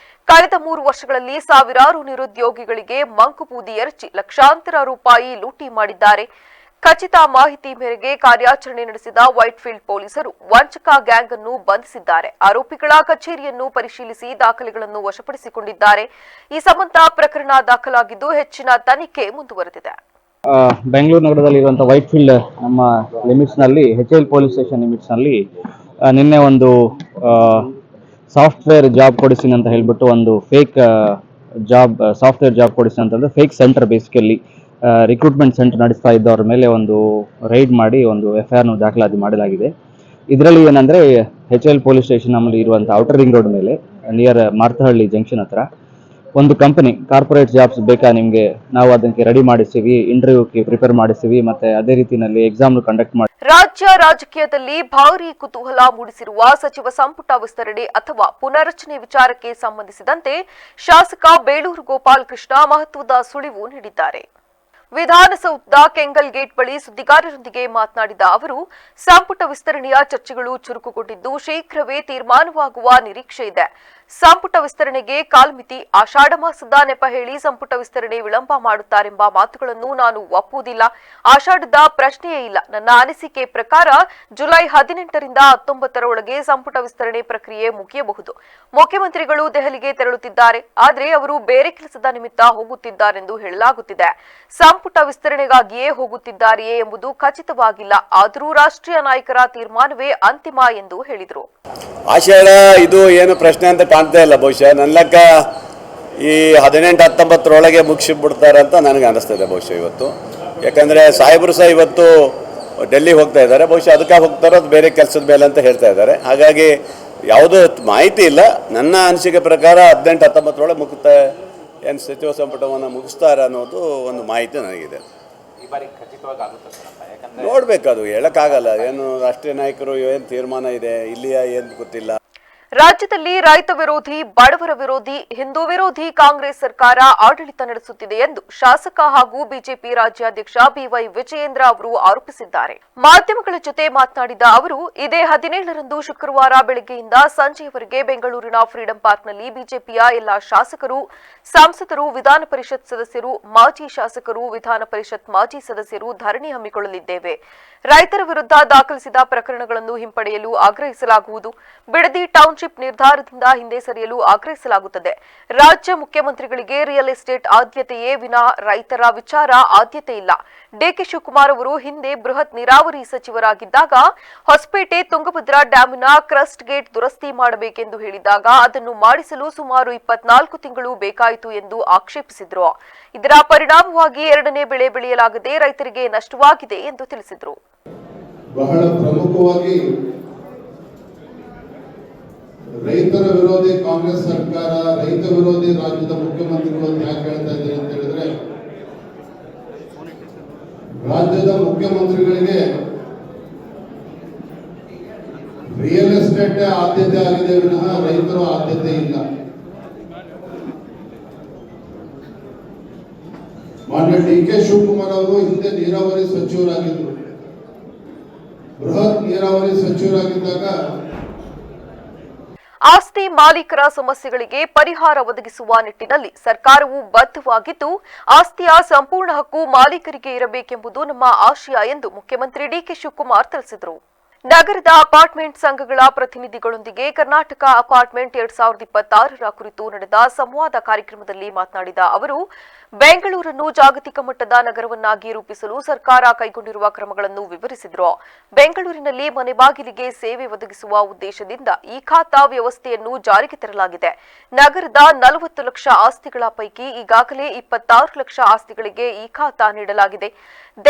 ಕಳೆದ 3 ವರ್ಷಗಳಲ್ಲಿ ಸಾವಿರಾರು ನಿರುದ್ಯೋಗಿಗಳಿಗೆ ಮಂಕುಬೂದಿ ಎರಚಿ ಲಕ್ಷಾಂತರ ರೂಪಾಯಿ ಲೂಟಿ ಮಾಡಿದ್ದಾರೆ. ಖಚಿತ ಮಾಹಿತಿ ಮೇರೆಗೆ ಕಾರ್ಯಾಚರಣೆ ನಡೆಸಿದ ವೈಟ್ಫೀಲ್ಡ್ ಪೊಲೀಸರು ವಂಚಕ ಗ್ಯಾಂಗ್ ಅನ್ನು ಬಂಧಿಸಿದ್ದಾರೆ. ಆರೋಪಿಗಳ ಕಚೇರಿಯನ್ನು ಪರಿಶೀಲಿಸಿ ದಾಖಲೆಗಳನ್ನು ವಶಪಡಿಸಿಕೊಂಡಿದ್ದಾರೆ. ಈ ಸಂಬಂಧ ಪ್ರಕರಣ ದಾಖಲಾಗಿದ್ದು ಹೆಚ್ಚಿನ ತನಿಖೆ ಮುಂದುವರೆದಿದೆ. ಬೆಂಗಳೂರು ನಗರದಲ್ಲಿರುವಂತಹ ವೈಟ್ಫೀಲ್ಡ್ ನಮ್ಮ ಲಿಮಿಟ್ಸ್ ನಲ್ಲಿ HL ಪೊಲೀಸ್ ಸ್ಟೇಷನ್ ಲಿಮಿಟ್ಸ್ ನಲ್ಲಿ ನಿನ್ನೆ ಒಂದು ಸಾಫ್ಟ್ವೇರ್ ಜಾಬ್ ಕೊಡಿಸಿ ಅಂತ ಹೇಳ್ಬಿಟ್ಟು ಒಂದು ಫೇಕ್ ಜಾಬ್ ಸಾಫ್ಟ್ವೇರ್ ಜಾಬ್ ಕೊಡಿಸಿ ಅಂತಂದ್ರೆ fake centre basically recruitment centre ನಡೆಸ್ತಾ ಇದ್ದವ್ರ ಮೇಲೆ ಒಂದು ರೈಡ್ ಮಾಡಿ ಒಂದು FIR ದಾಖಲಾತಿ ಮಾಡಲಾಗಿದೆ. ಇದರಲ್ಲಿ ಏನಂದ್ರೆ HL ಪೊಲೀಸ್ ಸ್ಟೇಷನ್ ನಮ್ಮಲ್ಲಿ ಇರುವಂತಹ ಔಟರ್ ರಿಂಗ್ ರೋಡ್ ಮೇಲೆ ನಿಯರ್ ಮಾರ್ತಹಳ್ಳಿ ಜಂಕ್ಷನ್ ಹತ್ರ ಒಂದು ಕಂಪನಿ ಕಾರ್ಪೊರೇಟ್ ಜಾಬ್ಸ್ ಬೇಕಾ ನಿಮಗೆ, ನಾವು ಅದಕ್ಕೆ ರೆಡಿ ಮಾಡಿಸ್ತೀವಿ, ಇಂಟರ್ವ್ಯೂಗೆ ಪ್ರಿಪೇರ್ ಮಾಡಿಸ್ತೀವಿ, ಮತ್ತೆ ಅದೇ ರೀತಿಯಲ್ಲಿ ಎಕ್ಸಾಮ್ ಕಂಡಕ್ಟ್ ಮಾಡಿ. ರಾಜ್ಯ ರಾಜಕೀಯದಲ್ಲಿ ಭಾರೀ ಕುತೂಹಲ ಮೂಡಿಸಿರುವ ಸಚಿವ ಸಂಪುಟ ವಿಸ್ತರಣೆ ಅಥವಾ ಪುನರಚನೆ ವಿಚಾರಕ್ಕೆ ಸಂಬಂಧಿಸಿದಂತೆ ಶಾಸಕ ಬೇಳೂರು ಗೋಪಾಲ್ ಕೃಷ್ಣ ಮಹತ್ವದ ಸುಳಿವು ನೀಡಿದ್ದಾರೆ. ವಿಧಾನಸೌಧದ ಕೆಂಗಲ್ ಗೇಟ್ ಬಳಿ ಸುದ್ದಿಗಾರರೊಂದಿಗೆ ಮಾತನಾಡಿದ ಅವರು, ಸಂಪುಟ ವಿಸ್ತರಣೆಯ ಚರ್ಚೆಗಳು ಚುರುಕುಗೊಂಡಿದ್ದು ಶೀಘ್ರವೇ ತೀರ್ಮಾನವಾಗುವ ನಿರೀಕ್ಷೆ ಇದೆ. ಸಂಪುಟ ವಿಸ್ತರಣೆಗೆ ಕಾಲ್ಮಿತಿ ಆಷಾಢ ಮಾಸದ ನೆಪ ಹೇಳಿ ಸಂಪುಟ ವಿಸ್ತರಣೆ ವಿಳಂಬ ಮಾಡುತ್ತಾರೆಂಬ ಮಾತುಗಳನ್ನು ನಾನು ಒಪ್ಪುವುದಿಲ್ಲ. ಆಷಾಢದ ಪ್ರಶ್ನೆಯೇ ಇಲ್ಲ. ನನ್ನ ಅನಿಸಿಕೆ ಪ್ರಕಾರ ಜುಲೈ 18 ರಿಂದ 19 ಒಳಗೆ ಸಂಪುಟ ವಿಸ್ತರಣೆ ಪ್ರಕ್ರಿಯೆ ಮುಗಿಯಬಹುದು. ಮುಖ್ಯಮಂತ್ರಿಗಳು ದೆಹಲಿಗೆ ತೆರಳುತ್ತಿದ್ದಾರೆ, ಆದರೆ ಅವರು ಬೇರೆ ಕೆಲಸದ ನಿಮಿತ್ತ ಹೋಗುತ್ತಿದ್ದಾರೆಂದು ಹೇಳಲಾಗುತ್ತಿದೆ. ಸಂಪುಟ ವಿಸ್ತರಣೆಗಾಗಿಯೇ ಹೋಗುತ್ತಿದ್ದಾರೆಯೇ ಎಂಬುದು ಖಚಿತವಾಗಿಲ್ಲ. ಆದರೂ ರಾಷ್ಟ್ರೀಯ ನಾಯಕರ ತೀರ್ಮಾನವೇ ಅಂತಿಮ ಎಂದು ಹೇಳಿದರು. ಆಷಾಢ ಇದು ಏನು ಪ್ರಶ್ನೆ ಅಂತ ಕಾಣ್ತಾ ಇಲ್ಲ. ಬಹುಶಃ ನನ್ನ ಲೆಕ್ಕ ಈ 18-19 ಮುಗಿಸಿಬಿಡ್ತಾರೆ ಅಂತ ನನಗೆ ಅನಿಸ್ತದೆ ಬಹುಶಃ ಇವತ್ತು. ಯಾಕಂದರೆ ಸಾಹೇಬರು ಸಹ ಇವತ್ತು ಡೆಲ್ಲಿಗೆ ಹೋಗ್ತಾ ಇದ್ದಾರೆ. ಬಹುಶಃ ಅದಕ್ಕೆ ಹೋಗ್ತಾರೋ ಅದು ಬೇರೆ ಕೆಲಸದ ಮೇಲೆ ಅಂತ ಹೇಳ್ತಾ ಇದ್ದಾರೆ. ಹಾಗಾಗಿ ಯಾವುದೂ ಮಾಹಿತಿ ಇಲ್ಲ. ನನ್ನ ಅನಿಸಿಕೆ ಪ್ರಕಾರ 18-19 ಮುಗಿಸ್ತಾ ಏನು ಸಚಿವ ಸಂಪುಟವನ್ನು ಮುಗಿಸ್ತಾರೆ ಅನ್ನೋದು ಒಂದು ಮಾಹಿತಿ ನನಗಿದೆ. ನೋಡ್ಬೇಕು, ಅದು ಹೇಳಕ್ಕಾಗಲ್ಲ. ಏನು ರಾಷ್ಟ್ರೀಯ ನಾಯಕರು ಏನು ತೀರ್ಮಾನ ಇದೆ ಇಲ್ಲಿಯ ಏನು ಗೊತ್ತಿಲ್ಲ. ರಾಜ್ಯದಲ್ಲಿ ರೈತ ವಿರೋಧಿ, ಬಡವರ ವಿರೋಧಿ, ಹಿಂದೂ ವಿರೋಧಿ ಕಾಂಗ್ರೆಸ್ ಸರ್ಕಾರ ಆಡಳಿತ ನಡೆಸುತ್ತಿದೆ ಎಂದು ಶಾಸಕ ಹಾಗೂ ಬಿಜೆಪಿ ರಾಜ್ಯಾಧ್ಯಕ್ಷ BY ವಿಜಯೇಂದ್ರ ಅವರು ಆರೋಪಿಸಿದ್ದಾರೆ. ಮಾಧ್ಯಮಗಳ ಜೊತೆ ಮಾತನಾಡಿದ ಅವರು, ಇದೇ 17ರಂದು ಶುಕ್ರವಾರ ಬೆಳಗ್ಗೆಯಿಂದ ಸಂಜೆಯವರೆಗೆ ಬೆಂಗಳೂರಿನ ಫ್ರೀಡಂ ಪಾರ್ಕ್ನಲ್ಲಿ ಬಿಜೆಪಿಯ ಎಲ್ಲಾ ಶಾಸಕರು, ಸಂಸದರು, ವಿಧಾನ ಪರಿಷತ್ ಸದಸ್ಯರು, ಮಾಜಿ ಶಾಸಕರು, ವಿಧಾನ ಪರಿಷತ್ ಮಾಜಿ ಸದಸ್ಯರು ಧರಣಿ ಹಮ್ಮಿಕೊಳ್ಳಲಿದ್ದೇವೆ. ರೈತರ ವಿರುದ್ಧ ದಾಖಲಿಸಿದ ಪ್ರಕರಣಗಳನ್ನು ಹಿಂಪಡೆಯಲು ಆಗ್ರಹಿಸಲಾಗುವುದು. ಬಿಡದಿ ಟೌನ್ಶಿಪ್ ನಿರ್ಧಾರದಿಂದ ಹಿಂದೆ ಸರಿಯಲು ಆಗ್ರಹಿಸಲಾಗುತ್ತದೆ. ರಾಜ್ಯ ಮುಖ್ಯಮಂತ್ರಿಗಳಿಗೆ ರಿಯಲ್ ಎಸ್ಟೇಟ್ ಆದ್ಯತೆಯೇ ವಿನಾ ರೈತರ ವಿಚಾರ ಆದ್ಯತೆ ಇಲ್ಲ. DK ಶಿವಕುಮಾರ್ ಅವರು ಹಿಂದೆ ಬೃಹತ್ ನೀರಾವರಿ ಸಚಿವರಾಗಿದ್ದಾಗ ಹೊಸಪೇಟೆ ತುಂಗಭದ್ರಾ ಡ್ಯಾಮಿನ ಕ್ರಸ್ಟ್ ಗೇಟ್ ದುರಸ್ತಿ ಮಾಡಬೇಕೆಂದು ಹೇಳಿದಾಗ ಅದನ್ನು ಮಾಡಿಸಲು ಸುಮಾರು 24 ತಿಂಗಳು ಬೇಕಾಯಿತು ಎಂದು ಆಕ್ಷೇಪಿಸಿದರು. ಇದರ ಪರಿಣಾಮವಾಗಿ 2ನೇ ಬೆಳೆ ಬೆಳೆಯಲಾಗದೆ ರೈತರಿಗೆ ನಷ್ಟವಾಗಿದೆ ಎಂದು ತಿಳಿಸಿದರು. ಬಹಳ ಪ್ರಮುಖವಾಗಿ ರೈತರ ವಿರೋಧಿ ಕಾಂಗ್ರೆಸ್ ಸರ್ಕಾರ, ರೈತ ವಿರೋಧಿ ರಾಜ್ಯದ ಮುಖ್ಯಮಂತ್ರಿಗಳು ಯಾಕೆ ಹೇಳ್ತಾ ಇದ್ದಾರೆ ಅಂತ ಹೇಳಿದ್ರೆ, ರಾಜ್ಯದ ಮುಖ್ಯಮಂತ್ರಿಗಳಿಗೆ ರಿಯಲ್ ಎಸ್ಟೇಟ್ ಆದ್ಯತೆ ಆಗಿದೆ ವಿನಃ ರೈತರು ಆದ್ಯತೆ ಇಲ್ಲ. ಮಾನ್ಯ DK ಶಿವಕುಮಾರ್ ಅವರು ಹಿಂದೆ ನೀರಾವರಿ ಸಚಿವರಾಗಿದ್ದರು. ಬೃಹತ್ ನೀರಾವರಿ ಸಚಿವರಾಗಿದ್ದಾಗ ಆಸ್ತಿ ಮಾಲೀಕರ ಸಮಸ್ಯೆಗಳಿಗೆ ಪರಿಹಾರ ಒದಗಿಸುವ ನಿಟ್ಟಿನಲ್ಲಿ ಸರ್ಕಾರವು ಬದ್ಧವಾಗಿದ್ದು ಆಸ್ತಿಯ ಸಂಪೂರ್ಣ ಹಕ್ಕು ಮಾಲೀಕರಿಗೆ ಇರಬೇಕೆಂಬುದು ನಮ್ಮ ಆಶಯ ಎಂದು ಮುಖ್ಯಮಂತ್ರಿ DK ಶಿವಕುಮಾರ್ ತಿಳಿಸಿದರು. ನಗರದ ಅಪಾರ್ಟ್ಮೆಂಟ್ ಸಂಘಗಳ ಪ್ರತಿನಿಧಿಗಳೊಂದಿಗೆ ಕರ್ನಾಟಕ ಅಪಾರ್ಟ್ಮೆಂಟ್ 2026 ಕುರಿತು ನಡೆದ ಸಂವಾದ ಕಾರ್ಯಕ್ರಮದಲ್ಲಿ ಮಾತನಾಡಿದ ಅವರು, ಬೆಂಗಳೂರನ್ನು ಜಾಗತಿಕ ಮಟ್ಟದ ನಗರವನ್ನಾಗಿ ರೂಪಿಸಲು ಸರ್ಕಾರ ಕೈಗೊಂಡಿರುವ ಕ್ರಮಗಳನ್ನು ವಿವರಿಸಿದರು. ಬೆಂಗಳೂರಿನಲ್ಲಿ ಮನೆ ಬಾಗಿಲಿಗೆ ಸೇವೆ ಒದಗಿಸುವ ಉದ್ದೇಶದಿಂದ ಈ ಖಾತಾ ವ್ಯವಸ್ಥೆಯನ್ನು ಜಾರಿಗೆ ತರಲಾಗಿದೆ. ನಗರದ 40 ಲಕ್ಷ ಆಸ್ತಿಗಳ ಪೈಕಿ ಈಗಾಗಲೇ 26 ಲಕ್ಷ ಆಸ್ತಿಗಳಿಗೆ ಈ ಖಾತಾ ನೀಡಲಾಗಿದೆ.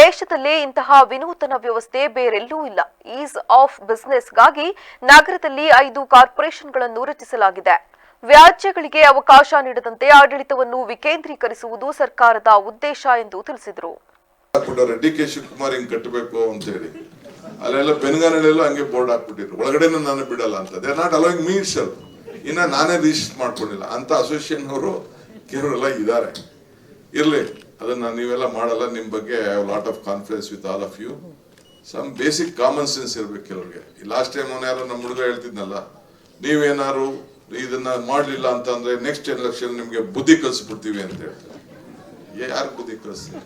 ದೇಶದಲ್ಲೇ ಇಂತಹ ವಿನೂತನ ವ್ಯವಸ್ಥೆ ಬೇರೆಲ್ಲೂ ಇಲ್ಲ. ಈಸ್ ಆಫ್ ಬಿಸಿನೆಸ್ಗಾಗಿ ನಗರದಲ್ಲಿ 5 ಕಾರ್ಪೊರೇಷನ್ಗಳನ್ನು ರಚಿಸಲಾಗಿದೆ. ವ್ಯಾಜ್ಯಗಳಿಗೆ ಅವಕಾಶ ನೀಡದಂತೆ ಆಡಳಿತವನ್ನು ವಿಕೇಂದ್ರೀಕರಿಸುವುದು ಸರ್ಕಾರದ ಉದ್ದೇಶ ಎಂದು ತಿಳಿಸಿದರು. ಡಿ.ಕೆ. ಶಿವಕುಮಾರ್ ಹಿಂಗ್ ಕಟ್ಟಬೇಕು ಅಂತ ಹೇಳಿ ಅಲ್ಲೆಲ್ಲ ಬೆನ್ಗಾನಲ್ಲೆಲ್ಲ ಹಂಗೆ ಬೋರ್ಡ್ ಹಾಕ್ಬಿಟ್ಟಿದ್ರು, ಒಳಗಡೆನೂ ನಾನು ಬಿಡಲ್ಲ ಅಂತ. They are not allowing me self. ಇನ್ನ ನಾನೇ ರಿಜಿಸ್ಟರ್ ಮಾಡ್ಕೊಂಡಿಲ್ಲ ಅಂತ ಅಸೋಸಿಯೇಷನ್ ಅವರು ಕೆಲವರೆಲ್ಲ ಇದ್ದಾರೆ. ಇರ್ಲಿ, ಅದನ್ನ ನೀವೆಲ್ಲ ಮಾಡಲ್ಲ. ನಿಮ್ ಬಗ್ಗೆ I have lot of confidence with all of you. Some basic common sense ಇರ್ಬೇಕು ಕೆಲವ್ರಿಗೆ. ಲಾಸ್ಟ್ ಟೈಮ್ ಅವನು ಯಾರೋ ನಮ್ಮ ಹುಡುಗ ಹೇಳ್ತಿದ್ನಲ್ಲ, ನೀವೇನಾರು ಇದನ್ನ ಮಾಡ್ಲಿಲ್ಲ ಅಂತಂದ್ರೆ ನೆಕ್ಸ್ಟ್ ಎಲೆಕ್ಷನ್ ನಿಮ್ಗೆ ಬುದ್ಧಿ ಕಲಿಸ್ಬಿಡ್ತೀವಿ ಅಂತ ಹೇಳ್ತಾರೆ. ಯಾರು ಬುದ್ಧಿ ಕಲಿಸ್ತೀವಿ?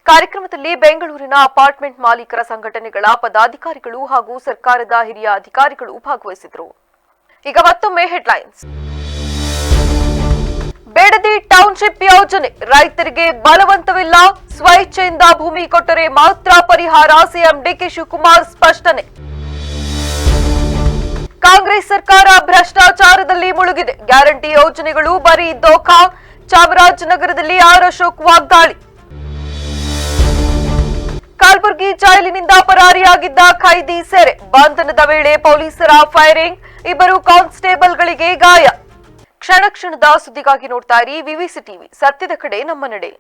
ಕಾರ್ಯಕ್ರಮದಲ್ಲಿ ಬೆಂಗಳೂರಿನ ಅಪಾರ್ಟ್ಮೆಂಟ್ ಮಾಲೀಕರ ಸಂಘಟನೆಗಳ ಪದಾಧಿಕಾರಿಗಳು ಹಾಗೂ ಸರ್ಕಾರದ ಹಿರಿಯ ಅಧಿಕಾರಿಗಳು ಭಾಗವಹಿಸಿದರು. ಈಗ ಮತ್ತೊಮ್ಮೆ ಹೆಡ್ಲೈನ್ಸ್. ಬೇಡದಿ ಟೌನ್ಶಿಪ್ ಯೋಜನೆ ರೈತರಿಗೆ ಬಲವಂತವಿಲ್ಲ, ಸ್ವಇಚ್ಛೆಯಿಂದ ಭೂಮಿ ಕೊಟ್ಟರೆ ಮಾತ್ರ ಪರಿಹಾರ, ಸಿಎಂ ಡಿಕೆ ಶಿವಕುಮಾರ್ ಸ್ಪಷ್ಟನೆ. ಕಾಂಗ್ರೆಸ್ ಸರ್ಕಾರ ಭ್ರಷ್ಟಾಚಾರದಲ್ಲಿ ಮುಳುಗಿದೆ, ಗ್ಯಾರಂಟಿ ಯೋಜನೆಗಳು ಬರೀ ದೋಖಾ, ಚಾಮರಾಜನಗರದಲ್ಲಿ ಆರ್ ಅಶೋಕ್ ವಾಗ್ದಾಳಿ. ಕಲಬುರಗಿ ಜೈಲಿನಿಂದ ಪರಾರಿಯಾಗಿದ್ದ ಖೈದಿ ಸೆರೆ, ಬಂಧನದ ವೇಳೆ ಪೊಲೀಸರ ಫೈರಿಂಗ್, 2 ಕಾನ್ಸ್ಟೇಬಲ್ಗಳಿಗೆ ಗಾಯ. ಕ್ಷಣ ಕ್ಷಣದ ಸುದ್ದಿಗಾಗಿ ನೋಡ್ತಾ ಇರಿ ವಿವಿಸಿ ಟಿವಿ, ಸತ್ಯದ ಕಡೆ ನಮ್ಮ ನಡೆ.